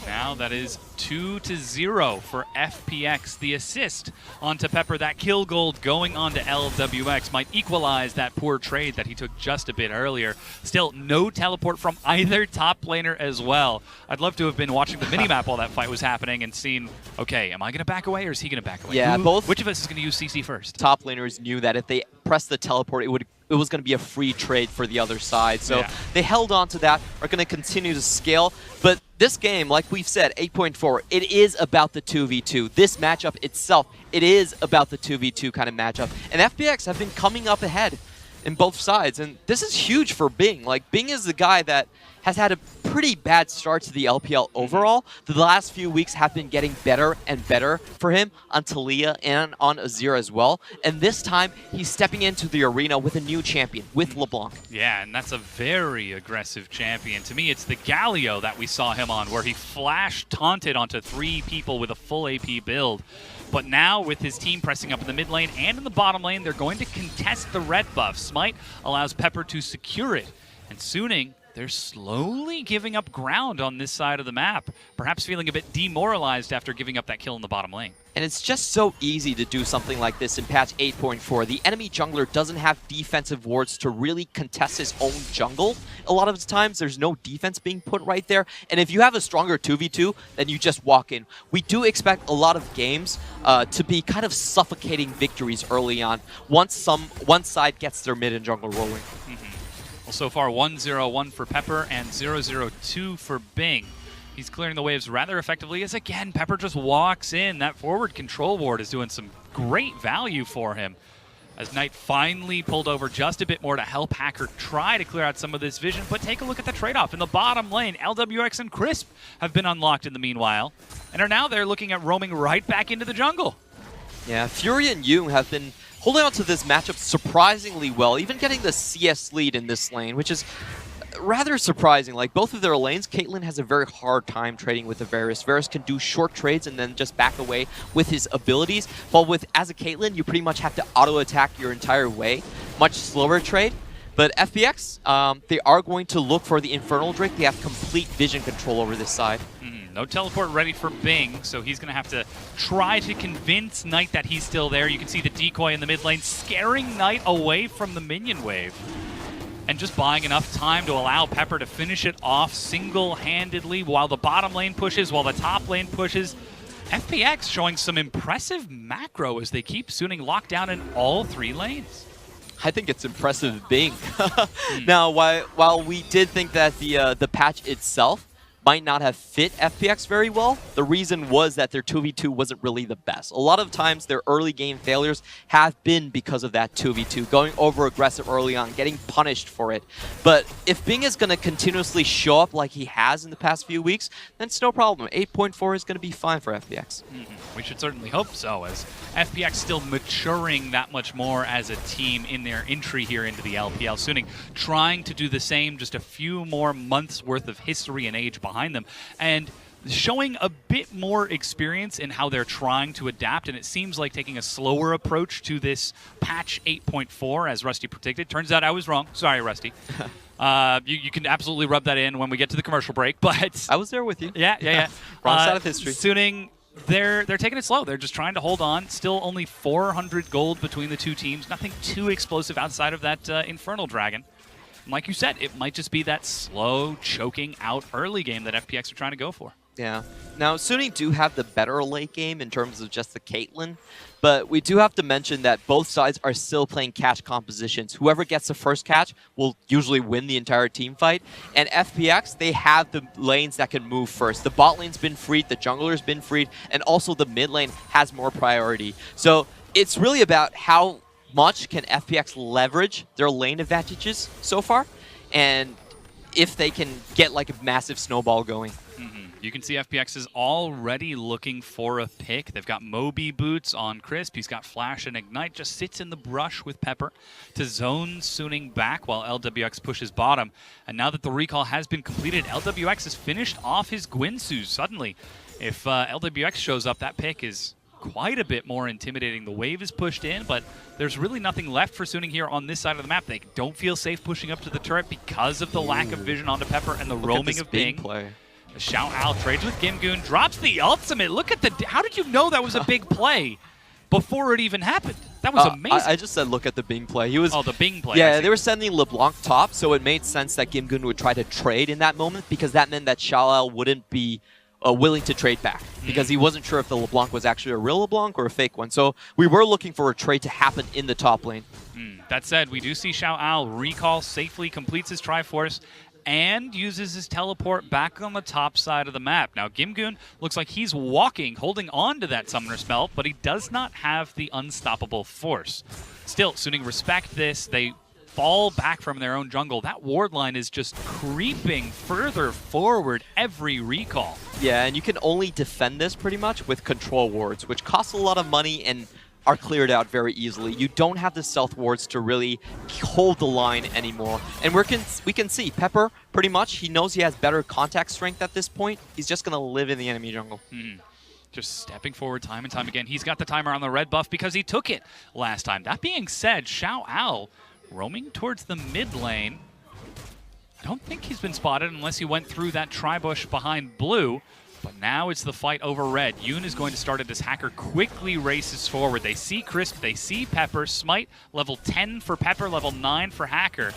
Now that is 2-0 for FPX. The assist onto Pepper, that kill gold going on to LWX might equalize that poor trade that he took just a bit earlier. Still, no teleport from either top laner as well. I'd love to have been watching the minimap while that fight was happening and seen, okay, am I going to back away or is he going to back away? Yeah, Which of us is going to use CC first? Top laners knew that if they pressed the teleport, it was going to be a free trade for the other side. So they held on to that, are going to continue to scale. But this game, like we've said, 8.4, it is about the 2v2. This matchup itself, it is about the 2v2 kind of matchup. And FPX have been coming up ahead in both sides. And this is huge for Bing. Like, Bing is the guy that has had a pretty bad start to the LPL overall. The last few weeks have been getting better and better for him on Talia and on Azir as well. And this time, he's stepping into the arena with a new champion, with LeBlanc. Yeah, and that's a very aggressive champion. To me, it's the Galio that we saw him on, where he flash taunted onto 3 people with a full AP build. But now, with his team pressing up in the mid lane and in the bottom lane, they're going to contest the red buff. Smite allows Pepper to secure it. And Suning, they're slowly giving up ground on this side of the map, perhaps feeling a bit demoralized after giving up that kill in the bottom lane. And it's just so easy to do something like this in patch 8.4. The enemy jungler doesn't have defensive wards to really contest his own jungle. A lot of the times, there's no defense being put right there. And if you have a stronger 2v2, then you just walk in. We do expect a lot of games to be kind of suffocating victories early on, once one side gets their mid and jungle rolling. Well, so far 1-0-1 for Pepper and 0-0-2 for Bing. He's clearing the waves rather effectively as, again, Pepper just walks in. That forward control ward is doing some great value for him. As Knight finally pulled over just a bit more to help Hacker try to clear out some of this vision. But take a look at the trade-off. In the bottom lane, LWX and Crisp have been unlocked in the meanwhile, and are now there looking at roaming right back into the jungle. Yeah, Fury and Yoon have been holding on to this matchup surprisingly well, even getting the CS lead in this lane, which is rather surprising. Like, both of their lanes, Caitlyn has a very hard time trading with the Varus. Varus can do short trades and then just back away with his abilities. But as a Caitlyn, you pretty much have to auto-attack your entire way. Much slower trade. But FPX, they are going to look for the Infernal Drake. They have complete vision control over this side. No teleport ready for Bing, so he's going to have to try to convince Knight that he's still there. You can see the decoy in the mid lane scaring Knight away from the minion wave. and just buying enough time to allow Pepper to finish it off single-handedly while the bottom lane pushes, while the top lane pushes. FPX showing some impressive macro as they keep Suning locked down in all 3 lanes. I think it's impressive being. Now, while we did think that the patch itself might not have fit FPX very well, the reason was that their 2v2 wasn't really the best. A lot of times their early game failures have been because of that 2v2, going over aggressive early on, getting punished for it. But if Bing is going to continuously show up like he has in the past few weeks, then it's no problem. 8.4 is going to be fine for FPX. We should certainly hope so, as FPX still maturing that much more as a team in their entry here into the LPL. Suning trying to do the same, just a few more months worth of history and age behind them, and showing a bit more experience in how they're trying to adapt, and it seems like taking a slower approach to this patch 8.4, as Rusty predicted. Turns out I was wrong. Sorry, Rusty. You can absolutely rub that in when we get to the commercial break, but... I was there with you. Yeah. Wrong side of history. Suning, they're taking it slow. They're just trying to hold on. Still only 400 gold between the 2 teams. Nothing too explosive outside of that Infernal Dragon. And like you said, it might just be that slow, choking out early game that FPX are trying to go for. Yeah. Now, Suning do have the better late game in terms of just the Caitlyn, but we do have to mention that both sides are still playing catch compositions. Whoever gets the first catch will usually win the entire team fight. And FPX, they have the lanes that can move first. The bot lane's been freed, the jungler's been freed, and also the mid lane has more priority. So it's really about how much can FPX leverage their lane advantages so far, and if they can get like a massive snowball going. You can see FPX is already looking for a pick. They've got Moby boots on Crisp. He's got Flash and Ignite. Just sits in the brush with Pepper to zone Suning back while LWX pushes bottom. And now that the recall has been completed, LWX has finished off his Gwynsu. Suddenly, if LWX shows up, that pick is quite a bit more intimidating. The wave is pushed in, but there's really nothing left for Suning here on this side of the map. They don't feel safe pushing up to the turret because of the lack of vision onto Pepper and the roaming of Bing. Play. Xiao Al trades with Gimgoon, drops the ultimate. Look at the... How did you know that was a big play before it even happened? That was amazing. I just said look at the Bing play. He was... Oh, the Bing play. Yeah, they were sending LeBlanc top, so it made sense that Gimgoon would try to trade in that moment, because that meant that Xiao Al wouldn't be willing to trade back, because he wasn't sure if the LeBlanc was actually a real LeBlanc or a fake one. So we were looking for a trade to happen in the top lane. That said, we do see Xiao Al recall safely, completes his Triforce, and uses his teleport back on the top side of the map. Now, Gimgoon looks like he's walking, holding on to that Summoner Spell, but he does not have the Unstoppable Force. Still, Suning respect this. They fall back from their own jungle. That ward line is just creeping further forward every recall. Yeah, and you can only defend this pretty much with control wards, which cost a lot of money and are cleared out very easily. You don't have the stealth wards to really hold the line anymore. And we can see Pepper, pretty much, he knows he has better contact strength at this point. He's just going to live in the enemy jungle. Just stepping forward time and time again. He's got the timer on the red buff because he took it last time. That being said, Xiao Al roaming towards the mid lane. I don't think he's been spotted unless he went through that tri-bush behind blue. But now it's the fight over red. Yoon is going to start it as Hacker quickly races forward. They see Crisp, they see Pepper. Smite, level 10 for Pepper, level 9 for Hacker.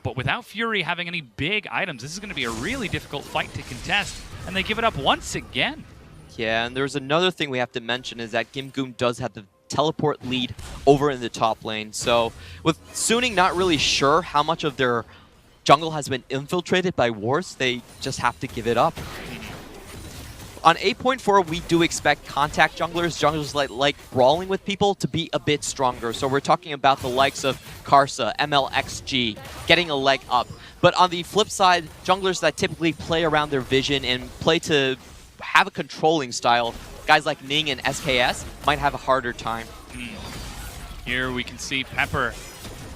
But without Fury having any big items, this is going to be a really difficult fight to contest. And they give it up once again. Yeah, and there's another thing we have to mention is that Gimgoon does have the teleport lead over in the top lane. So with Suning not really sure how much of their jungle has been infiltrated by wards, they just have to give it up. On 8.4, we do expect contact junglers like brawling with people, to be a bit stronger. So we're talking about the likes of Karsa, MLXG, getting a leg up. But on the flip side, junglers that typically play around their vision and play to have a controlling style, guys like Ning and SKS, might have a harder time. Here we can see Pepper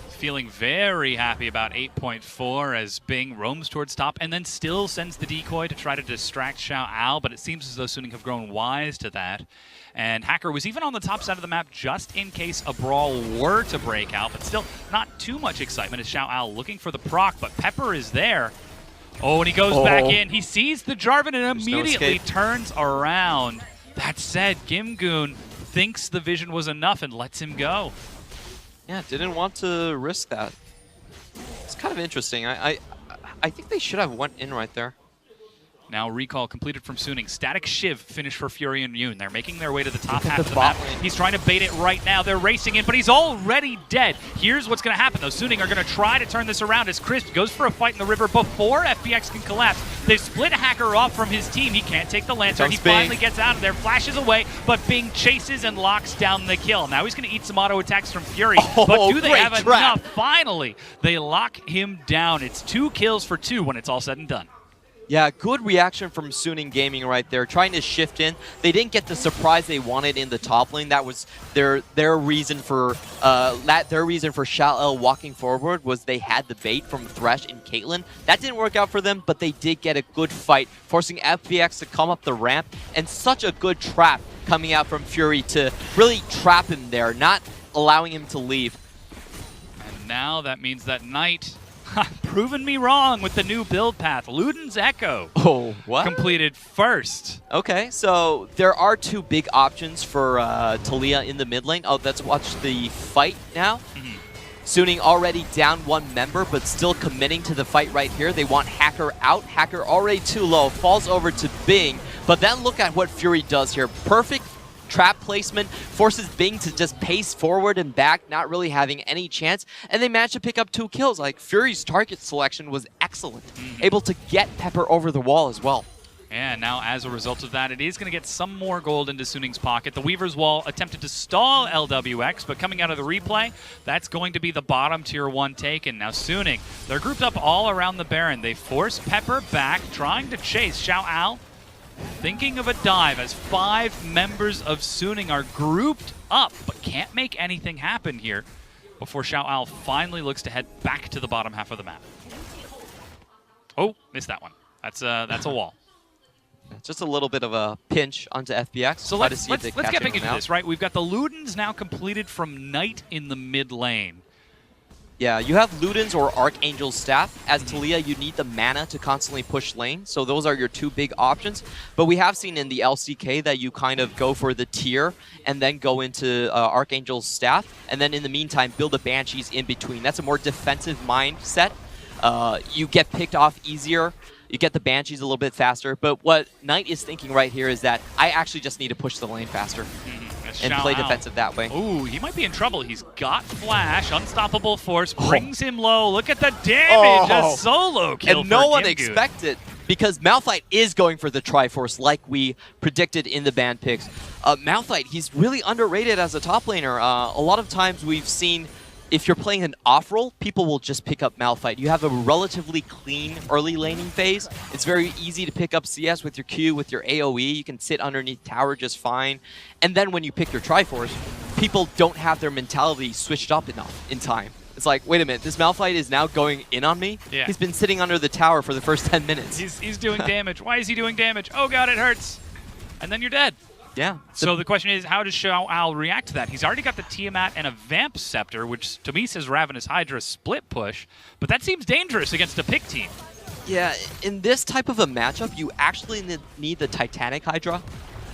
feeling very happy about 8.4 as Bing roams towards top and then still sends the decoy to try to distract Xiao Al, but it seems as though Suning have grown wise to that. And Hacker was even on the top side of the map just in case a brawl were to break out, but still not too much excitement as Xiao Al looking for the proc, but Pepper is there. Oh, and he goes back in. He sees the Jarvan and immediately turns around. That said, Gimgoon thinks the vision was enough and lets him go. Yeah, didn't want to risk that. It's kind of interesting. I think they should have went in right there. Now recall completed from Suning. Static Shiv finished for Fury and Yoon. They're making their way to the top half of the map. He's trying to bait it right now. They're racing in, but he's already dead. Here's what's going to happen, though. Suning are going to try to turn this around as Crisp goes for a fight in the river before FPX can collapse. They've split Hacker off from his team. He can't take the Lantern. He finally gets out of there, flashes away, but Bing chases and locks down the kill. Now he's going to eat some auto attacks from Fury, but do they have enough? Finally, they lock him down. It's 2 kills for 2 when it's all said and done. Yeah, good reaction from Suning Gaming right there, trying to shift in. They didn't get the surprise they wanted in the top lane. That was their reason for Shao walking forward was they had the bait from Thresh and Caitlyn. That didn't work out for them, but they did get a good fight, forcing FPX to come up the ramp, and such a good trap coming out from Fury to really trap him there, not allowing him to leave. And now that means that Knight proven me wrong with the new build path. Luden's Echo completed first. Okay, so there are 2 big options for Taliyah in the mid lane. Oh, let's watch the fight now. Suning already down 1 member, but still committing to the fight right here. They want Hacker out. Hacker already too low, falls over to Bing. But then look at what Fury does here. Perfect trap placement, forces Bing to just pace forward and back, not really having any chance, and they managed to pick up 2 kills. Like, Fury's target selection was excellent, able to get Pepper over the wall as well. And now, as a result of that, it is going to get some more gold into Suning's pocket. The Weaver's Wall attempted to stall LWX, but coming out of the replay, that's going to be the bottom tier 1 taken. Now, Suning, they're grouped up all around the Baron. They force Pepper back, trying to chase Xiao Ao. Thinking of a dive as 5 members of Suning are grouped up, but can't make anything happen here before Xiao Ao finally looks to head back to the bottom half of the map. Oh, missed that one. That's a wall. Just a little bit of a pinch onto FPX. So let's get back into this, right? We've got the Ludens now completed from Knight in the mid lane. Yeah, you have Luden's or Archangel's Staff. As Taliyah, you need the mana to constantly push lane, so those are your 2 big options. But we have seen in the LCK that you kind of go for the tier and then go into Archangel's Staff, and then in the meantime build the Banshees in between. That's a more defensive mindset. You get picked off easier. You get the Banshees a little bit faster. But what Knight is thinking right here is that I actually just need to push the lane faster. And play defensive that way. Ooh, he might be in trouble. He's got Flash, Unstoppable Force, brings him low. Look at the damage, a solo kill and no one Gimgoon. expected, because Malphite is going for the Triforce like we predicted in the ban picks. Malphite, he's really underrated as a top laner. A lot of times we've seen, if you're playing an off-roll, people will just pick up Malphite. You have a relatively clean early laning phase. It's very easy to pick up CS with your Q, with your AoE. You can sit underneath tower just fine. And then when you pick your Triforce, people don't have their mentality switched up enough in time. It's like, wait a minute, this Malphite is now going in on me? Yeah. He's been sitting under the tower for the first 10 minutes. He's doing damage. Why is he doing damage? Oh god, it hurts. And then you're dead. Yeah. So the question is, how does Xiao Ao react to that? He's already got the Tiamat and a Vamp Scepter, which to me says Ravenous Hydra split push, but that seems dangerous against a pick team. Yeah, in this type of a matchup, you actually need the Titanic Hydra.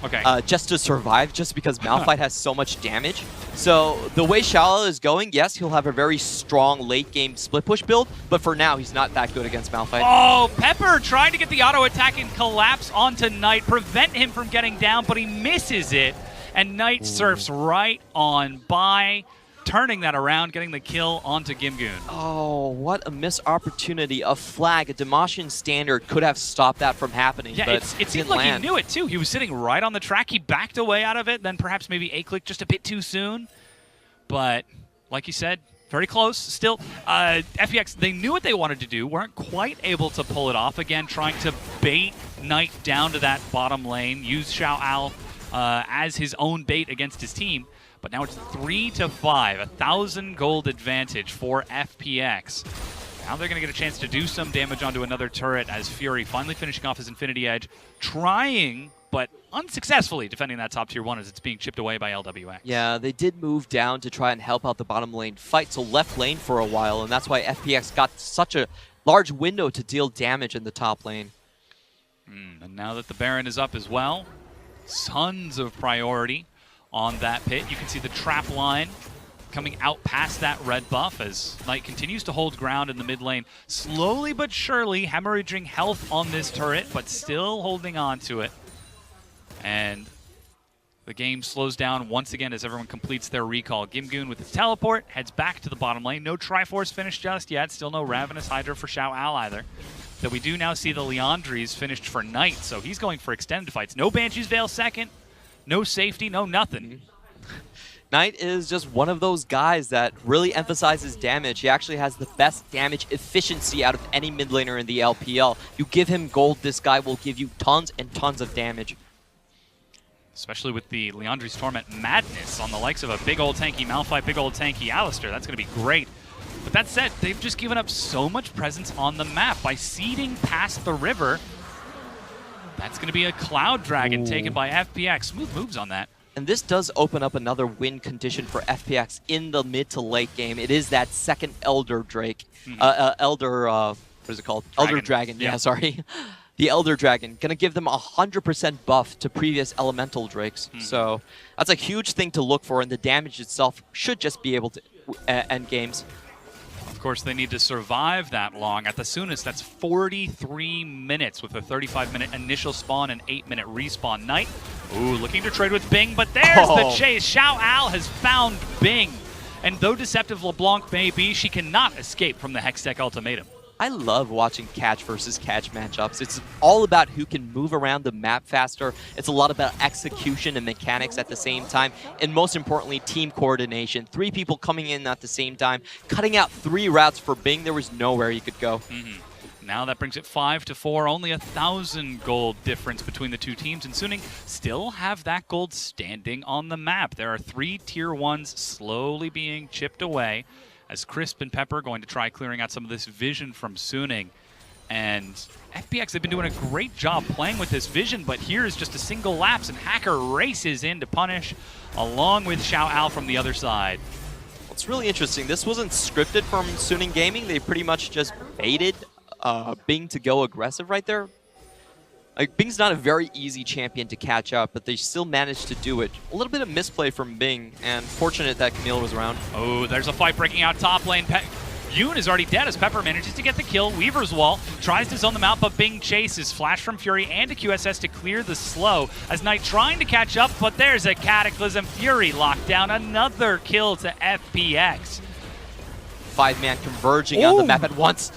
Okay. Just to survive, just because Malphite has so much damage. So the way Xiao is going, yes, he'll have a very strong late game split push build, but for now, he's not that good against Malphite. Oh, Pepper trying to get the auto attack and collapse onto Knight, prevent him from getting down, but he misses it, and Knight surfs right on by, turning that around, getting the kill onto Gimgoon. Oh, what a missed opportunity. A flag, a Damascene standard could have stopped that from happening. Yeah, but it seemed like he knew it too. He was sitting right on the track. He backed away out of it, then perhaps maybe A-click just a bit too soon. But like you said, very close. Still, FPX, they knew what they wanted to do, weren't quite able to pull it off. Again, trying to bait Knight down to that bottom lane, use Xiao Ao as his own bait against his team. But now it's 3-5, 1,000 gold advantage for FPX. Now they're going to get a chance to do some damage onto another turret as Fury finally finishing off his Infinity Edge, trying, but unsuccessfully defending that top tier 1 as it's being chipped away by LWX. Yeah, they did move down to try and help out the bottom lane fight, so left lane for a while, and that's why FPX got such a large window to deal damage in the top lane. And now that the Baron is up as well, tons of priority on that pit. You can see the trap line coming out past that red buff as Knight continues to hold ground in the mid lane. Slowly but surely hemorrhaging health on this turret, but still holding on to it. And the game slows down once again as everyone completes their recall. Gimgoon with his teleport heads back to the bottom lane. No Triforce finish just yet. Still no Ravenous Hydra for Xiao Al either. Though we do now see the Liandry's finished for Knight, so he's going for extended fights. No Banshee's Veil second, no safety, no nothing. Knight is just one of those guys that really emphasizes damage. He actually has the best damage efficiency out of any mid laner in the LPL. You give him gold, this guy will give you tons and tons of damage. Especially with the Liandry's Torment Madness on the likes of a big old tanky Malphite, big old tanky Alistar. That's going to be great. But that said, they've just given up so much presence on the map. By seeding past the river, that's going to be a Cloud Dragon taken by FPX. Smooth moves on that. And this does open up another win condition for FPX in the mid to late game. It is that second Elder Drake. What is it called? Dragon. Elder Dragon, yeah, sorry. The Elder Dragon, going to give them 100% buff to previous Elemental Drakes. So that's a huge thing to look for, and the damage itself should just be able to end games. Of course, they need to survive that long. At the soonest, that's 43 minutes with a 35-minute initial spawn and 8-minute respawn. Knight, ooh, looking to trade with Bing, but there's the chase. Xiao Al has found Bing. And though Deceptive LeBlanc may be, she cannot escape from the Hextech ultimatum. I love watching catch versus catch matchups. It's all about who can move around the map faster. It's a lot about execution and mechanics at the same time. And most importantly, team coordination. 3 people coming in at the same time, cutting out 3 routes for Bing. There was nowhere he could go. Now that brings it 5-4, only 1,000 gold difference between the two teams, and Suning still have that gold standing on the map. There are 3 tier 1s slowly being chipped away, as Crisp and Pepper going to try clearing out some of this vision from Suning. And FPX, they've been doing a great job playing with this vision, but here is just a single lapse, and Hacker races in to punish, along with Xiao Al from the other side. Well, it's really interesting. This wasn't scripted from Suning Gaming. They pretty much just baited Bing to go aggressive right there. Like, Bing's not a very easy champion to catch up, but they still managed to do it. A little bit of misplay from Bing, and fortunate that Camille was around. Oh, there's a fight breaking out top lane. Yoon is already dead as Pepper manages to get the kill. Weaver's Wall tries to zone them out, but Bing chases. Flash from Fury and a QSS to clear the slow, as Knight trying to catch up, but there's a Cataclysm. Fury locked down. Another kill to FPX. 5-man converging on the map at once.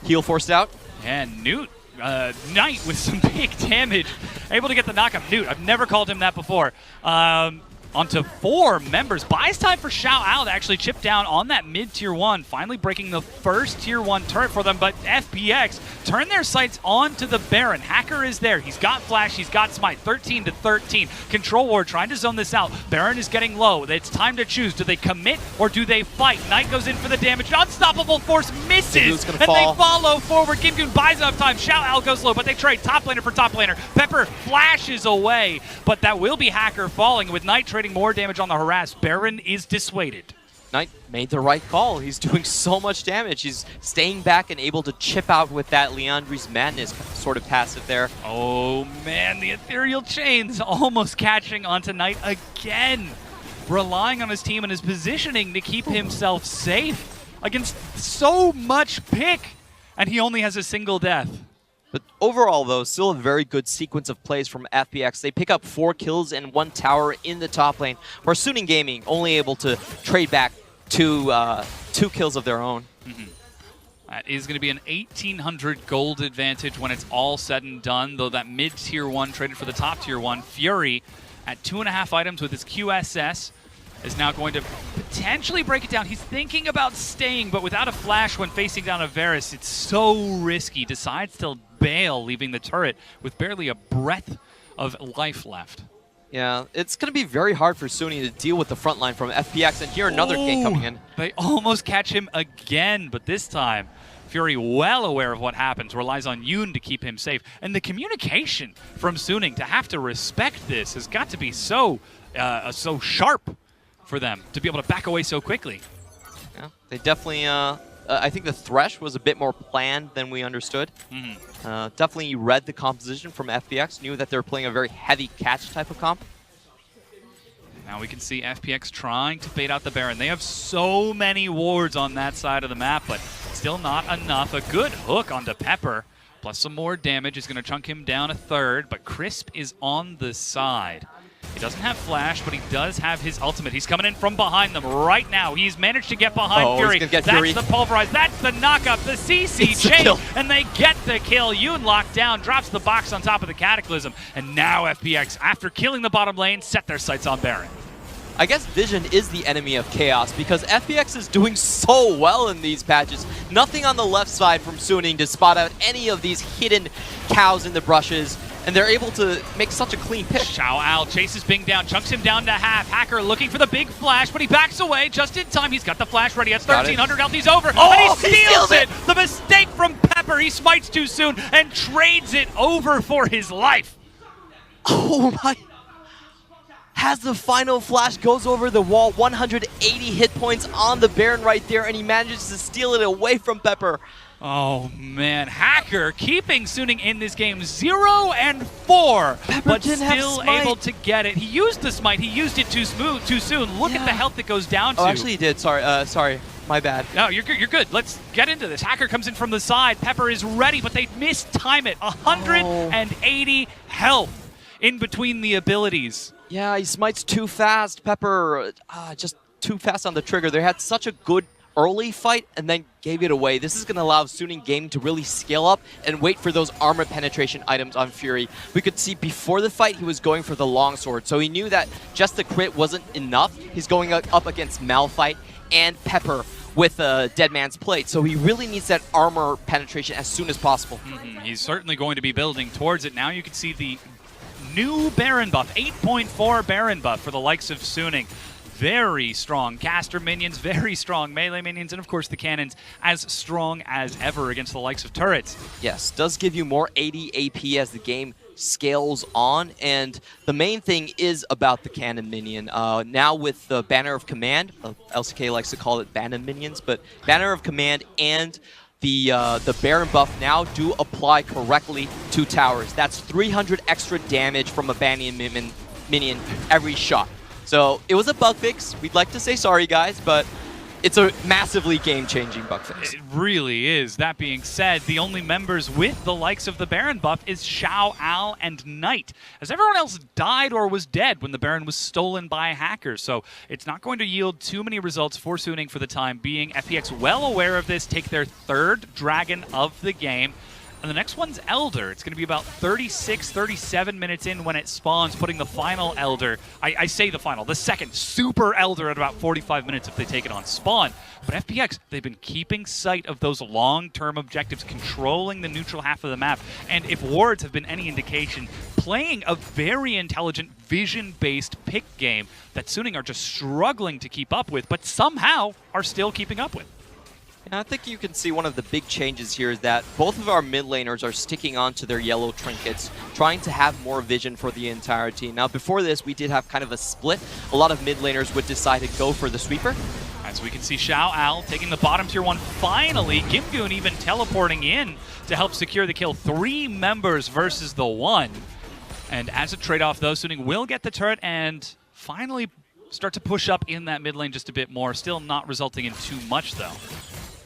Heal forced out. And Knight with some big damage, able to get the knockup. Newt, I've never called him that before. Onto 4 members. Buys time for Xiao Al to actually chip down on that mid-tier 1, finally breaking the first tier 1 turret for them, but FPX turn their sights onto the Baron. Hacker is there. He's got Flash, he's got Smite. 13-13. Control Ward trying to zone this out. Baron is getting low. It's time to choose. Do they commit or do they fight? Knight goes in for the damage. Unstoppable Force misses, and they follow forward. Gimgoon buys enough time. Xiao Al goes low, but they trade top laner for top laner. Pepper flashes away, but that will be Hacker falling, with Knight trading more damage on the harass. Baron is dissuaded. Knight made the right call. He's doing so much damage. He's staying back and able to chip out with that Liandry's Madness sort of passive there. Oh man, the Ethereal Chains almost catching onto Knight again. Relying on his team and his positioning to keep himself safe against so much pick, and he only has a single death. But overall, though, still a very good sequence of plays from FPX. They pick up 4 kills and 1 tower in the top lane, where Suning Gaming only able to trade back 2 kills of their own. That is going to be an 1,800 gold advantage when it's all said and done, though that mid-tier 1 traded for the top tier 1. Fury at 2.5 items with his QSS is now going to potentially break it down. He's thinking about staying, but without a flash when facing down a Varus, it's so risky. Decides to bail, leaving the turret with barely a breath of life left. Yeah, it's going to be very hard for Suning to deal with the front line from FPX, and here another gank coming in. They almost catch him again, but this time Fury, well aware of what happens, relies on Yoon to keep him safe. And the communication from Suning to have to respect this has got to be so sharp for them to be able to back away so quickly. Yeah, they definitely, I think the Thresh was a bit more planned than we understood. Definitely read the composition from FPX, knew that they were playing a very heavy catch type of comp. Now we can see FPX trying to bait out the Baron. They have so many wards on that side of the map, but still not enough. A good hook onto Pepper, plus some more damage is going to chunk him down a third, but Crisp is on the side. He doesn't have Flash, but he does have his ultimate. He's coming in from behind them right now. He's managed to get behind Fury. That's Fury. The pulverize. That's the knockup. The CC chain, and they get the kill. Yoon locked down, drops the box on top of the Cataclysm, and now FPX, after killing the bottom lane, set their sights on Baron. I guess Vision is the enemy of Chaos because FPX is doing so well in these patches. Nothing on the left side from Suning to spot out any of these hidden cows in the brushes, and they're able to make such a clean pick. Xiao Al chases Bing down, chunks him down to half. Hacker looking for the big flash, but he backs away just in time. He's got the flash ready. At 1,300 health, he's over, and he steals it! The mistake from Pepper. He smites too soon and trades it over for his life. Oh my... Has the final flash, goes over the wall, 180 hit points on the Baron right there, and he manages to steal it away from Pepper. Oh man, Hacker keeping Suning in this game 0-4, but still able to get it. He used the smite, he used it too soon. Look at the health it goes down to. Oh, actually he did, sorry, my bad. No, you're good. Let's get into this. Hacker comes in from the side, Pepper is ready, but they mistime it. 180 health in between the abilities. Yeah, he smites too fast. Pepper just too fast on the trigger. They had such a good early fight and then gave it away. This is going to allow Suning Gaming to really scale up and wait for those armor penetration items on Fury. We could see before the fight he was going for the longsword, so he knew that just the crit wasn't enough. He's going up against Malphite and Pepper with a Dead Man's Plate, so he really needs that armor penetration as soon as possible. He's certainly going to be building towards it. Now you can see the new Baron buff, 8.4 Baron buff for the likes of Suning. Very strong caster minions, very strong melee minions, and of course the cannons as strong as ever against the likes of turrets. Yes, does give you more 80 AP as the game scales on, and the main thing is about the cannon minion. Now with the Banner of Command, LCK likes to call it Banner minions, but Banner of Command and the Baron buff now do apply correctly to towers. That's 300 extra damage from a Banyan minion every shot. So it was a bug fix. We'd like to say sorry, guys, but it's a massively game-changing bug fix. It really is. That being said, the only members with the likes of the Baron buff is Xiao Al and Knight, as everyone else died or was dead when the Baron was stolen by hackers. So it's not going to yield too many results for Suning for the time being. FPX, well aware of this, take their third dragon of the game. And the next one's Elder. It's going to be about 36, 37 minutes in when it spawns, putting the final Elder, I say the final, the second Super Elder at about 45 minutes if they take it on spawn. But FPX, they've been keeping sight of those long-term objectives, controlling the neutral half of the map. And if wards have been any indication, playing a very intelligent, vision-based pick game that Suning are just struggling to keep up with, but somehow are still keeping up with. And I think you can see one of the big changes here is that both of our mid laners are sticking on to their yellow trinkets, trying to have more vision for the entirety. Now, before this, we did have kind of a split. A lot of mid laners would decide to go for the sweeper. As we can see Xiao Al taking the bottom tier one finally. Gimgoon even teleporting in to help secure the kill. 3 members versus the 1. And as a trade-off, though, Suning will get the turret and finally start to push up in that mid lane just a bit more. Still not resulting in too much, though.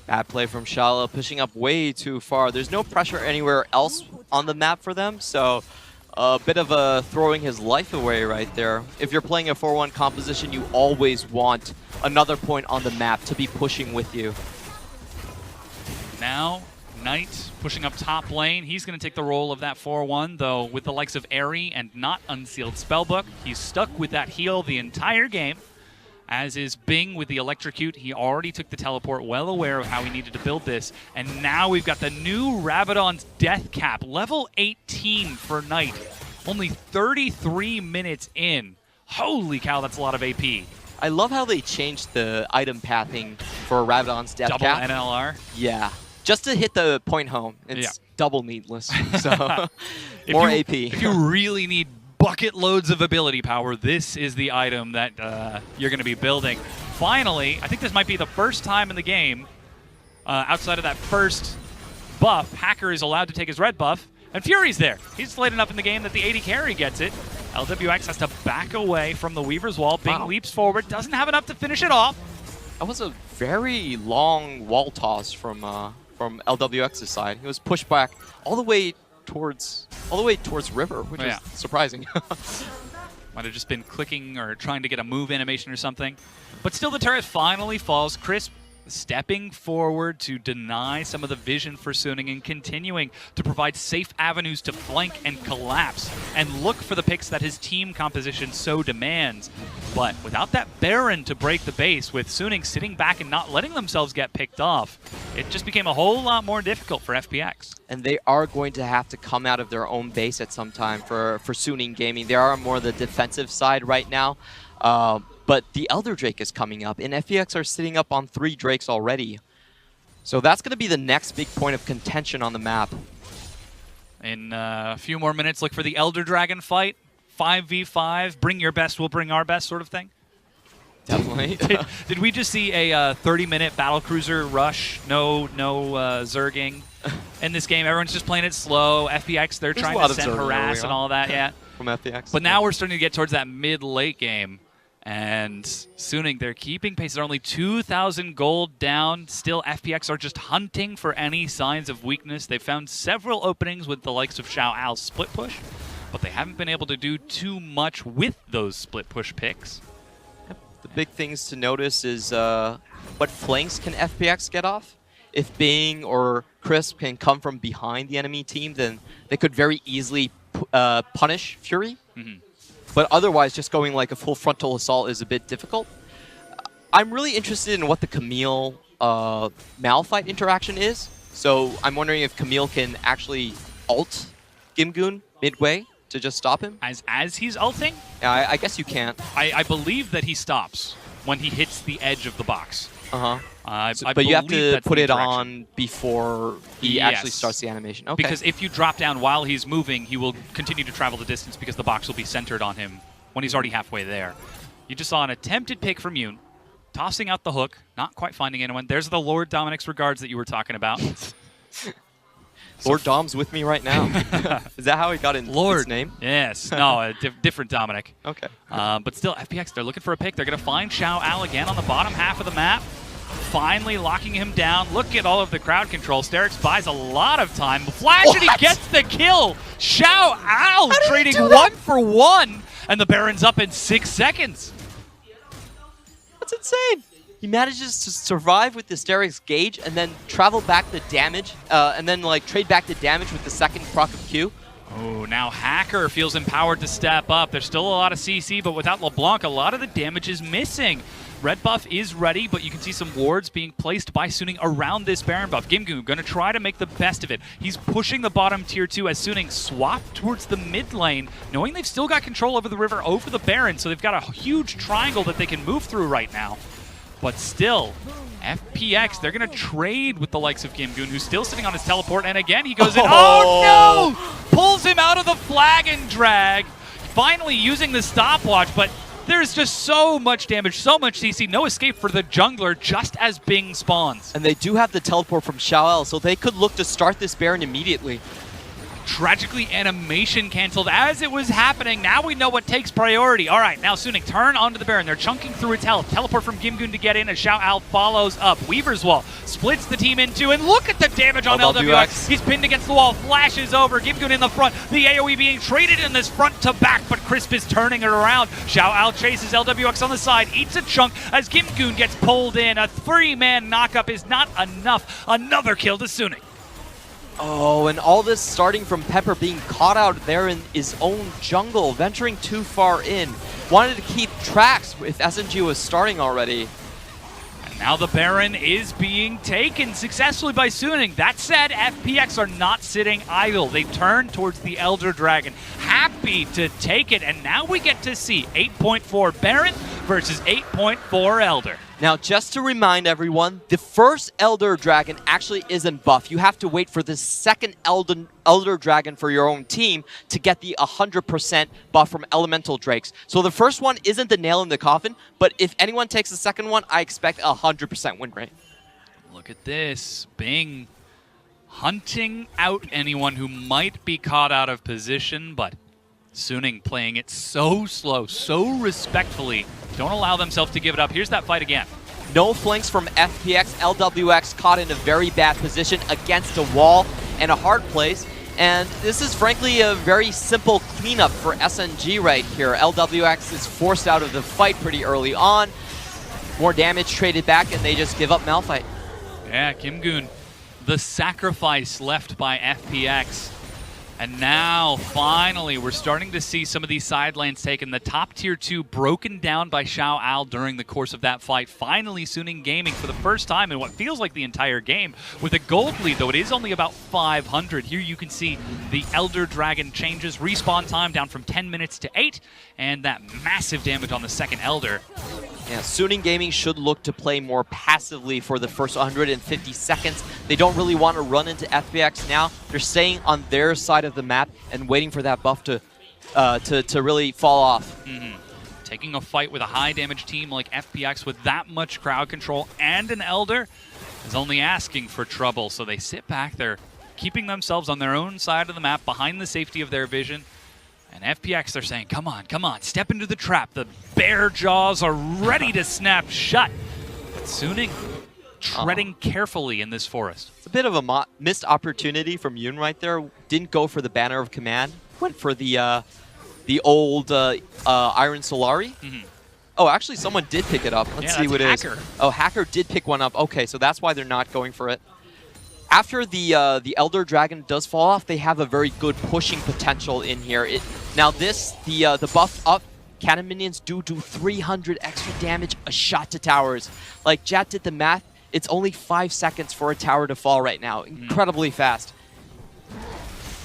Bad play from Shala, pushing up way too far. There's no pressure anywhere else on the map for them, so a bit of a throwing his life away right there. If you're playing a 4-1 composition, you always want another point on the map to be pushing with you. Now, Knight pushing up top lane. He's going to take the role of that 4-1, though with the likes of Airy and not Unsealed Spellbook. He's stuck with that heal the entire game. As is Bing with the Electrocute. He already took the teleport, well aware of how he needed to build this. And now we've got the new Rabadon's Death Cap, level 18 for Knight. Only 33 minutes in. Holy cow, that's a lot of AP. I love how they changed the item pathing for Rabadon's Death Cap. Double NLR? Yeah. Just to hit the point home. It's double needless. So more AP. If you really need bucket loads of ability power, this is the item that you're going to be building. Finally, I think this might be the first time in the game, outside of that first buff, Hacker is allowed to take his red buff, and Fury's there. He's late enough in the game that the AD carry gets it. LWX has to back away from the Weaver's wall. Bing leaps forward, doesn't have enough to finish it off. That was a very long wall toss from LWX's side. He was pushed back all the way towards river, which is surprising. Might have just been clicking or trying to get a move animation or something. But still, the turret finally falls. Crisp stepping forward to deny some of the vision for Suning and continuing to provide safe avenues to flank and collapse and look for the picks that his team composition so demands. But without that Baron to break the base, with Suning sitting back and not letting themselves get picked off, it just became a whole lot more difficult for FPX. And they are going to have to come out of their own base at some time for Suning Gaming. They are more the defensive side right now. But the Elder Drake is coming up, and FPX are sitting up on 3 Drakes already. So that's going to be the next big point of contention on the map. In a few more minutes, look for the Elder Dragon fight. 5v5, bring your best, we'll bring our best sort of thing. Definitely. Did we just see a 30-minute battlecruiser rush? No zerging in this game. Everyone's just playing it slow. FPX, they're trying to send harass and all that. Yeah. From FPX. But now we're starting to get towards that mid-late game. And Suning, they're keeping pace. They're only 2,000 gold down. Still, FPX are just hunting for any signs of weakness. They've found several openings with the likes of Xiao Al's split push, but they haven't been able to do too much with those split push picks. The big things to notice is what flanks can FPX get off? If Bing or Crisp can come from behind the enemy team, then they could very easily punish Fury. But otherwise, just going like a full frontal assault is a bit difficult. I'm really interested in what the Camille Malphite interaction is. So I'm wondering if Camille can actually ult Gimgoon midway to just stop him. As he's ulting? Yeah, I guess you can't. I believe that he stops when he hits the edge of the box. But you have to put it on before he actually starts the animation. Okay. Because if you drop down while he's moving, he will continue to travel the distance because the box will be centered on him when he's already halfway there. You just saw an attempted pick from Yoon, tossing out the hook, not quite finding anyone. There's the Lord Dominic's regards that you were talking about. Lord Dom's with me right now. Is that how he got in his name? Yes. No, a different Dominic. Okay. But still, FPX, they're looking for a pick. They're going to find Xiao Al again on the bottom half of the map. Finally locking him down. Look at all of the crowd control. Sterix buys a lot of time. Flash and he gets the kill. Xiao Al trading 1 for 1. And the Baron's up in 6 seconds. That's insane. He manages to survive with the Sterix gauge and then travel back the damage, and then like trade back the damage with the second proc of Q. Oh, now Hacker feels empowered to step up. There's still a lot of CC, but without LeBlanc, a lot of the damage is missing. Red buff is ready, but you can see some wards being placed by Suning around this Baron buff. Gimgoon going to try to make the best of it. He's pushing the bottom tier 2 as Suning swap towards the mid lane, knowing they've still got control over the river, over the Baron, so they've got a huge triangle that they can move through right now. But still, FPX, they're going to trade with the likes of Gimgoon, who's still sitting on his teleport, and again he goes in. Oh no! Pulls him out of the flag and drag. Finally using the stopwatch, but there's just so much damage, so much CC, no escape for the jungler just as Bing spawns. And they do have the teleport from Xiao El, so they could look to start this Baron immediately. Tragically, animation canceled as it was happening. Now we know what takes priority. All right, now Suning turn onto the Baron. They're chunking through its health. Teleport from Gimgoon to get in as Xiao Al follows up. Weaver's Wall splits the team in two, and look at the damage on LWX. He's pinned against the wall, flashes over. Gimgoon in the front. The AoE being traded in this front to back, but Crisp is turning it around. Xiao Al chases LWX on the side, eats a chunk as Gimgoon gets pulled in. A 3-man knockup is not enough. Another kill to Suning. Oh, and all this starting from Pepper being caught out there in his own jungle, venturing too far in. Wanted to keep tracks if SNG was starting already. And now the Baron is being taken successfully by Suning. That said, FPX are not sitting idle. They turn towards the Elder Dragon, happy to take it. And now we get to see 8.4 Baron versus 8.4 Elder. Now, just to remind everyone, the first Elder Dragon actually isn't buff. You have to wait for the second Elder Dragon for your own team to get the 100% buff from Elemental Drakes. So the first one isn't the nail in the coffin, but if anyone takes the second one, I expect a 100% win rate. Look at this. Bing hunting out anyone who might be caught out of position, but Suning playing it so slow, so respectfully. Don't allow themselves to give it up. Here's that fight again. No flanks from FPX. LWX caught in a very bad position against a wall and a hard place. And this is frankly a very simple cleanup for SNG right here. LWX is forced out of the fight pretty early on. More damage traded back, and they just give up Malphite. Yeah, Kim-gun, the sacrifice left by FPX. And now, finally, we're starting to see some of these side lanes taken. The top tier 2 broken down by Xiao Al during the course of that fight. Finally, Suning Gaming for the first time in what feels like the entire game with a gold lead, though it is only about 500. Here you can see the Elder Dragon changes. Respawn time down from 10 minutes to 8, and that massive damage on the second Elder. Yeah, Suning Gaming should look to play more passively for the first 150 seconds. They don't really want to run into FPX now. They're staying on their side of the map and waiting for that buff to really fall off. Taking a fight with a high damage team like FPX with that much crowd control and an Elder is only asking for trouble. So they sit back there, keeping themselves on their own side of the map behind the safety of their vision. And FPX, they're saying, come on, step into the trap. The bear jaws are ready to snap shut. But Suning treading carefully in this forest. It's a bit of a missed opportunity from Yoon right there. Didn't go for the Banner of Command. Went for the old Iron Solari. Oh, actually, someone did pick it up. Let's see what it is. Oh, Hacker did pick one up. Okay, so that's why they're not going for it. After the Elder Dragon does fall off, they have a very good pushing potential in here. Now this, the buff up cannon minions do 300 extra damage a shot to towers. Like Jat did the math, it's only 5 seconds for a tower to fall right now. Incredibly fast.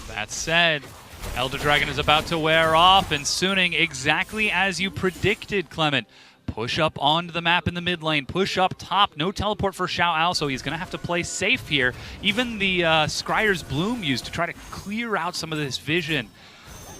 That said, Elder Dragon is about to wear off, and Suning, exactly as you predicted, Clement. Push up onto the map in the mid lane, push up top, no teleport for Xiao Al, so he's going to have to play safe here. Even the Scryer's Bloom used to try to clear out some of this vision.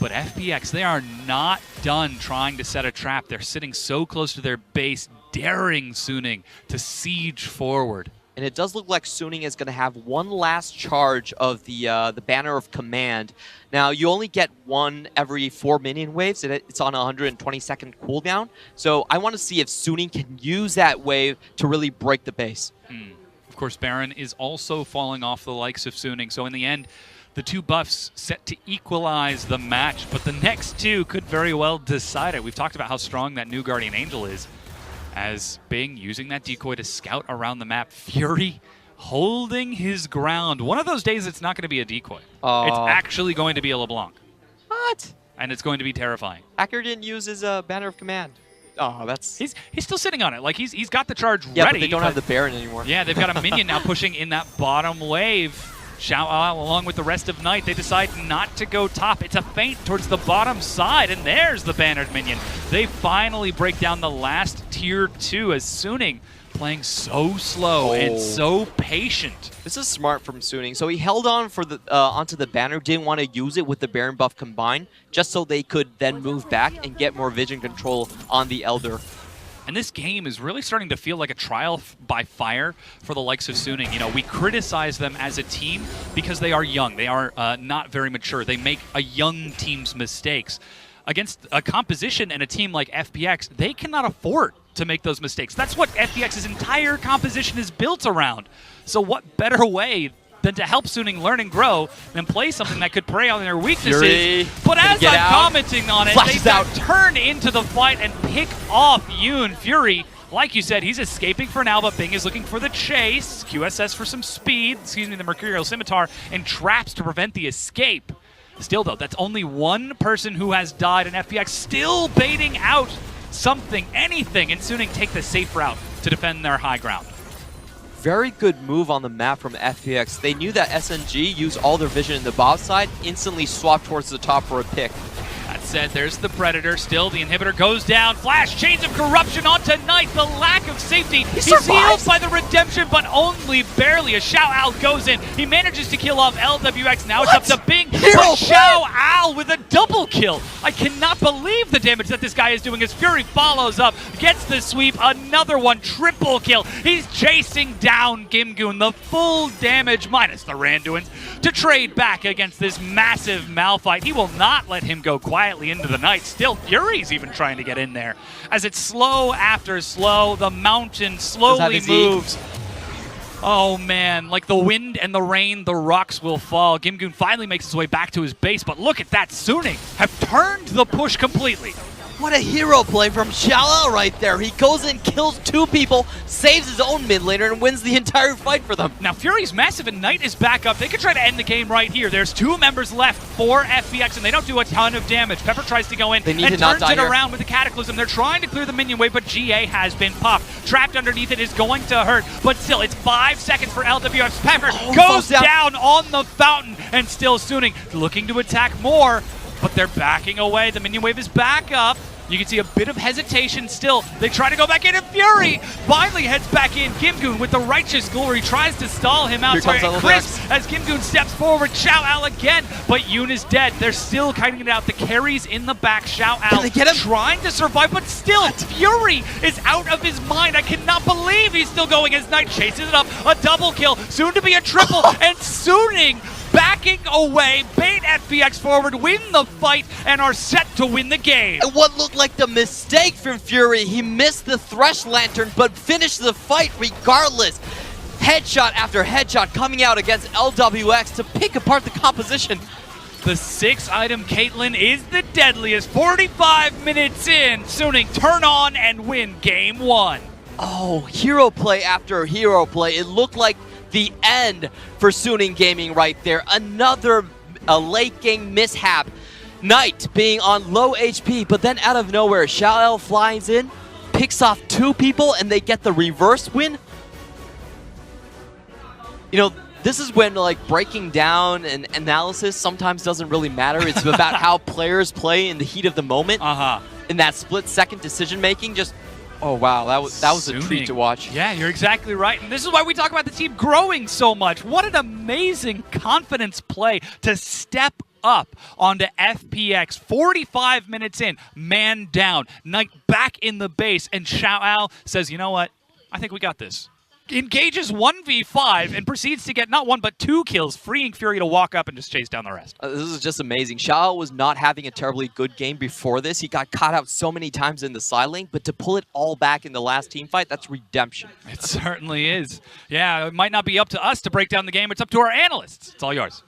But FPX, they are not done trying to set a trap. They're sitting so close to their base, daring Suning to siege forward. And it does look like Suning is going to have one last charge of the Banner of Command. Now, you only get one every 4 minion waves. It's on a 120-second cooldown. So I want to see if Suning can use that wave to really break the base. Of course, Baron is also falling off the likes of Suning. So in the end, the two buffs set to equalize the match. But the next two could very well decide it. We've talked about how strong that new Guardian Angel is. As Bing using that decoy to scout around the map. Fury holding his ground. One of those days it's not going to be a decoy. It's actually going to be a LeBlanc. What? And it's going to be terrifying. Hacker didn't use his Banner of Command. Oh, that's... He's still sitting on it. Like, he's got the charge ready. Yeah, but they don't have the Baron anymore. Yeah, they've got a minion now pushing in that bottom wave. Xiao Al, along with the rest of Night, they decide not to go top. It's a feint towards the bottom side, and there's the bannered minion. They finally break down the last tier 2 as Suning playing so slow and so patient. This is smart from Suning. So he held on for the onto the banner, didn't want to use it with the Baron buff combined, just so they could then move back and get more vision control on the Elder. And this game is really starting to feel like a trial by fire for the likes of Suning. You know, we criticize them as a team because they are young. They are not very mature. They make a young team's mistakes. Against a composition and a team like FPX, they cannot afford to make those mistakes. That's what FPX's entire composition is built around. So what better way than to help Suning learn and grow than play something that could prey on their weaknesses. Fury, but as I'm commenting on it, they turn into the fight and pick off Yoon. Fury, like you said, he's escaping for now, but Bing is looking for the chase. QSS for some speed, the Mercurial Scimitar, and traps to prevent the escape. Still, though, that's only one person who has died, and FPX still baiting out something, anything, and Suning take the safe route to defend their high ground. Very good move on the map from FPX. They knew that SNG used all their vision in the bot side, instantly swapped towards the top for a pick. That's said. There's the Predator. Still, the inhibitor goes down. Flash, Chains of Corruption onto Knight. The lack of safety. He's healed by the Redemption, but only barely. As Xiao Al goes in, he manages to kill off LWX. Now it's up to Bing. But Xiao Al with a double kill. I cannot believe the damage that this guy is doing as Fury follows up, gets the sweep, another one, triple kill. He's chasing down Gimgoon, the full damage minus the Randuins to trade back against this massive Malphite. He will not let him go quietly into the night. Still, Fury's even trying to get in there. As it's slow after slow, the mountain slowly moves. Oh man, like the wind and the rain, the rocks will fall. Gimgoon finally makes his way back to his base, but look at that. Suning have turned the push completely. What a hero play from Xiao right there. He goes in, kills 2 people, saves his own mid laner, and wins the entire fight for them. Now Fury's massive and Knight is back up. They could try to end the game right here. There's 2 members left for FPX, and they don't do a ton of damage. Pepper tries to go in and turns it around with the Cataclysm. They're trying to clear the minion wave, but GA has been popped. Trapped underneath it is going to hurt, but still, it's 5 seconds for LWX. Pepper goes down on the fountain, and still Suning looking to attack more, but they're backing away. The minion wave is back up. You can see a bit of hesitation still. They try to go back in, and Fury finally heads back in. Gimgoon with the Righteous Glory tries to stall him out. Chris, as Gimgoon steps forward, Xiao Al again, but Yoon is dead. They're still kiting it out. The carries in the back. Xiao Al trying to survive, but still, Fury is out of his mind. I cannot believe he's still going as Knight chases it up. A double kill, soon to be a triple, and Suning backing away, bait FPX forward, win the fight, and are set to win the game. And what looked like the mistake from Fury, he missed the Thresh Lantern, but finished the fight regardless. Headshot after headshot coming out against LWX to pick apart the composition. The 6-item Caitlyn is the deadliest. 45 minutes in, Suning turn on and win game 1. Oh, hero play after hero play. It looked like the end for Suning Gaming right there. Another late game mishap. Knight being on low HP, but then out of nowhere, Xiao Al flies in, picks off 2 people, and they get the reverse win. You know, this is when like breaking down and analysis sometimes doesn't really matter. It's about how players play in the heat of the moment. In that split-second decision-making, just oh wow, that was a treat to watch. Yeah, you're exactly right. And this is why we talk about the team growing so much. What an amazing confidence play to step up onto FPX. 45 minutes in, man down, Knight back in the base, and Xiao Al says, you know what? I think we got this. Engages 1v5 and proceeds to get not 1 but 2 kills, freeing Fury to walk up and just chase down the rest. This is just amazing. Xiao was not having a terribly good game before this. He got caught out so many times in the side lane, but to pull it all back in the last team fight, that's redemption. It certainly is. Yeah, it might not be up to us to break down the game. It's up to our analysts. It's all yours.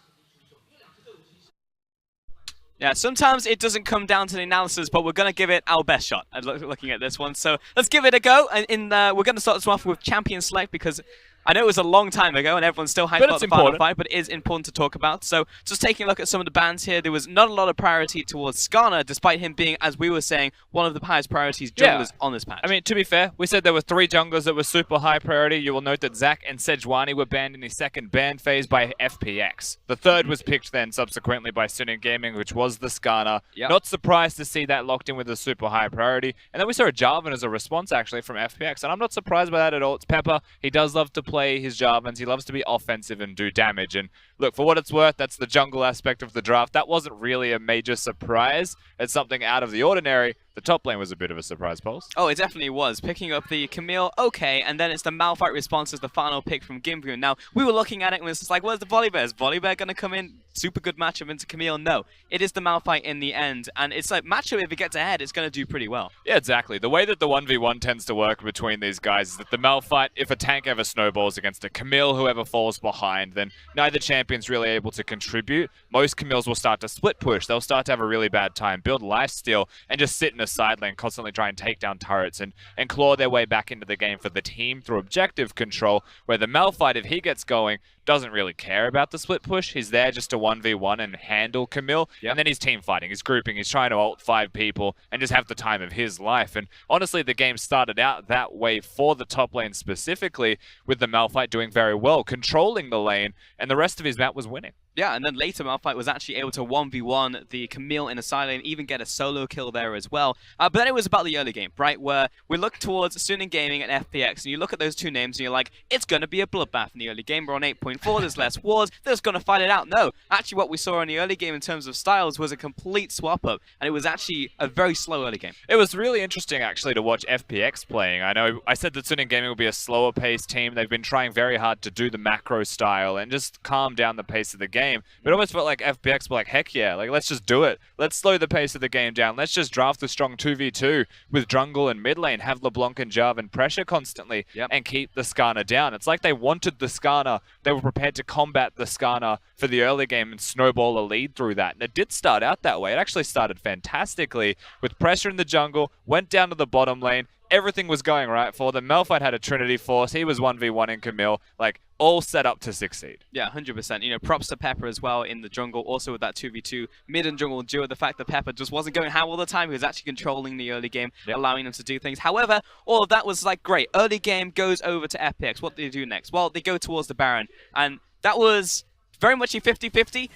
Yeah, sometimes it doesn't come down to the analysis, but we're going to give it our best shot at looking at this one. So let's give it a go. And we're going to start this off with Champion Select because I know it was a long time ago and everyone's still hyped about the final fight, but it is important to talk about. So just taking a look at some of the bans here, there was not a lot of priority towards Skarner, despite him being, as we were saying, one of the highest priorities junglers on this patch. I mean, to be fair, we said there were 3 junglers that were super high priority. You will note that Zac and Sejuani were banned in the second ban phase by FPX. The third was picked then subsequently by Suning Gaming, which was the Skarner. Not surprised to see that locked in with a super high priority. And then we saw a Jarvan as a response, actually, from FPX. And I'm not surprised by that at all. It's Pepper. He does love to play his Jarvans. He loves to be offensive and do damage. And look, for what it's worth, that's the jungle aspect of the draft. That wasn't really a major surprise. It's something out of the ordinary. The top lane was a bit of a surprise, Pulse. Oh, it definitely was. Picking up the Camille, okay, and then it's the Malphite response as the final pick from Gimgoon. Now, we were looking at it and it was just like, where's the Volibear? Is Volibear going to come in? Super good matchup into Camille? No. It is the Malphite in the end, and it's like, matchup, if it gets ahead, it's going to do pretty well. Yeah, exactly. The way that the 1v1 tends to work between these guys is that the Malphite, if a tank ever snowballs against a Camille, whoever falls behind, then neither champion's really able to contribute. Most Camilles will start to split push. They'll start to have a really bad time, build lifesteal, and just sit in a side lane, constantly try and take down turrets and claw their way back into the game for the team through objective control, where the Malphite, if he gets going, doesn't really care about the split push. He's there just to 1v1 and handle Camille, and then he's team fighting, he's grouping, he's trying to ult 5 people and just have the time of his life. And honestly, the game started out that way for the top lane specifically, with the Malphite doing very well, controlling the lane, and the rest of his map was winning. Yeah, and then later Malphite was actually able to 1v1 the Camille in a side lane, even get a solo kill there as well. But then it was about the early game, right? Where we look towards Suning Gaming and FPX, and you look at those two names and you're like, it's going to be a bloodbath in the early game. We're on 8.4, there's less wars, they're just going to fight it out. No, actually what we saw in the early game in terms of styles was a complete swap-up, and it was actually a very slow early game. It was really interesting, actually, to watch FPX playing. I know I said that Suning Gaming will be a slower-paced team. They've been trying very hard to do the macro style and just calm down the pace of the game. But it almost felt like FPX were like, heck yeah, like let's just do it. Let's slow the pace of the game down. Let's just draft the strong 2v2 with jungle and mid lane, have LeBlanc and Jarvan pressure constantly, and keep the Skarner down. It's like they wanted the Skarner. They were prepared to combat the Skarner for the early game and snowball a lead through that. And it did start out that way. It actually started fantastically with pressure in the jungle, went down to the bottom lane. Everything was going right for them. Malphite had a Trinity Force. He was 1v1 in Camille. Like, all set up to succeed. Yeah, 100%. You know, props to Pepper as well in the jungle. Also with that 2v2 mid and jungle duo. The fact that Pepper just wasn't going ham all the time. He was actually controlling the early game, allowing them to do things. However, all of that was like great. Early game goes over to FPX. What do they do next? Well, they go towards the Baron. And that was very much a 50-50,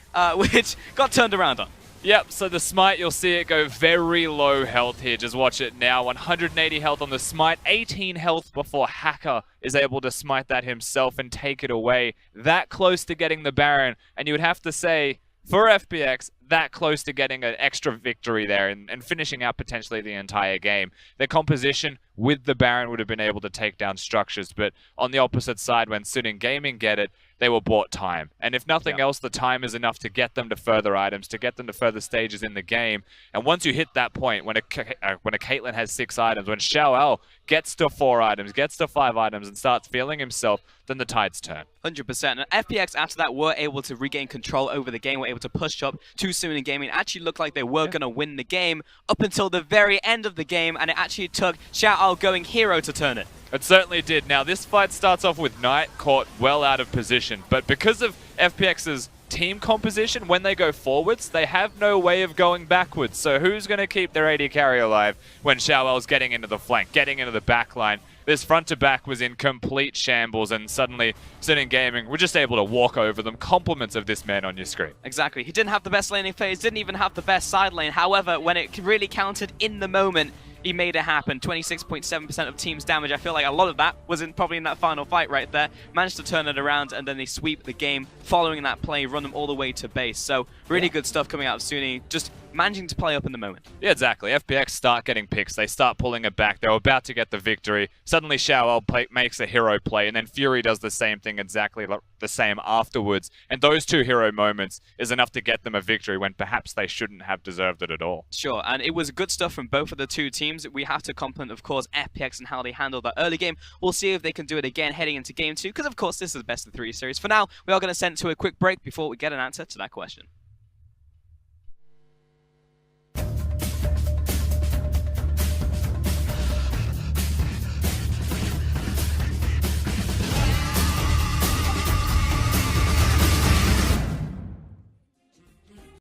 which got turned around on. Yep, so the Smite, you'll see it go very low health here. Just watch it now. 180 health on the Smite, 18 health before Hacker is able to smite that himself and take it away. That close to getting the Baron, and you would have to say, for FPX, that close to getting an extra victory there and finishing out potentially the entire game. Their composition with the Baron would have been able to take down structures, but on the opposite side, when Suning Gaming get it, they were bought time. And if nothing else, the time is enough to get them to further items, to get them to further stages in the game. And once you hit that point, when a Caitlyn has 6 items, when Xiao gets to 4 items, gets to 5 items, and starts feeling himself, then the tides turn. 100%. And FPX, after that, were able to regain control over the game, were able to push up to Suning Gaming. It actually looked like they were going to win the game up until the very end of the game, and it actually took Xiao going hero to turn it. It certainly did. Now, this fight starts off with Knight caught well out of position, but because of FPX's team composition, when they go forwards, they have no way of going backwards. So who's going to keep their AD carry alive when Xiao's getting into the flank, getting into the back line? This front to back was in complete shambles, and suddenly Suning Gaming were just able to walk over them. Compliments of this man on your screen. Exactly. He didn't have the best laning phase, didn't even have the best side lane. However, when it really counted in the moment, he made it happen. 26.7% of team's damage. I feel like a lot of that was probably in that final fight right there. Managed to turn it around, and then they sweep the game following that play, run them all the way to base. So really good stuff coming out of Suning. Just managing to play up in the moment. Yeah, exactly. FPX start getting picks. They start pulling it back. They were about to get the victory. Suddenly Xiao makes a hero play, and then Fury does the same thing, exactly the same afterwards. And those 2 hero moments is enough to get them a victory when perhaps they shouldn't have deserved it at all. Sure, and it was good stuff from both of the 2 teams. We have to compliment, of course, FPX and how they handled that early game. We'll see if they can do it again heading into Game 2, because, of course, this is the best of 3 series. For now, we are going to send it to a quick break before we get an answer to that question.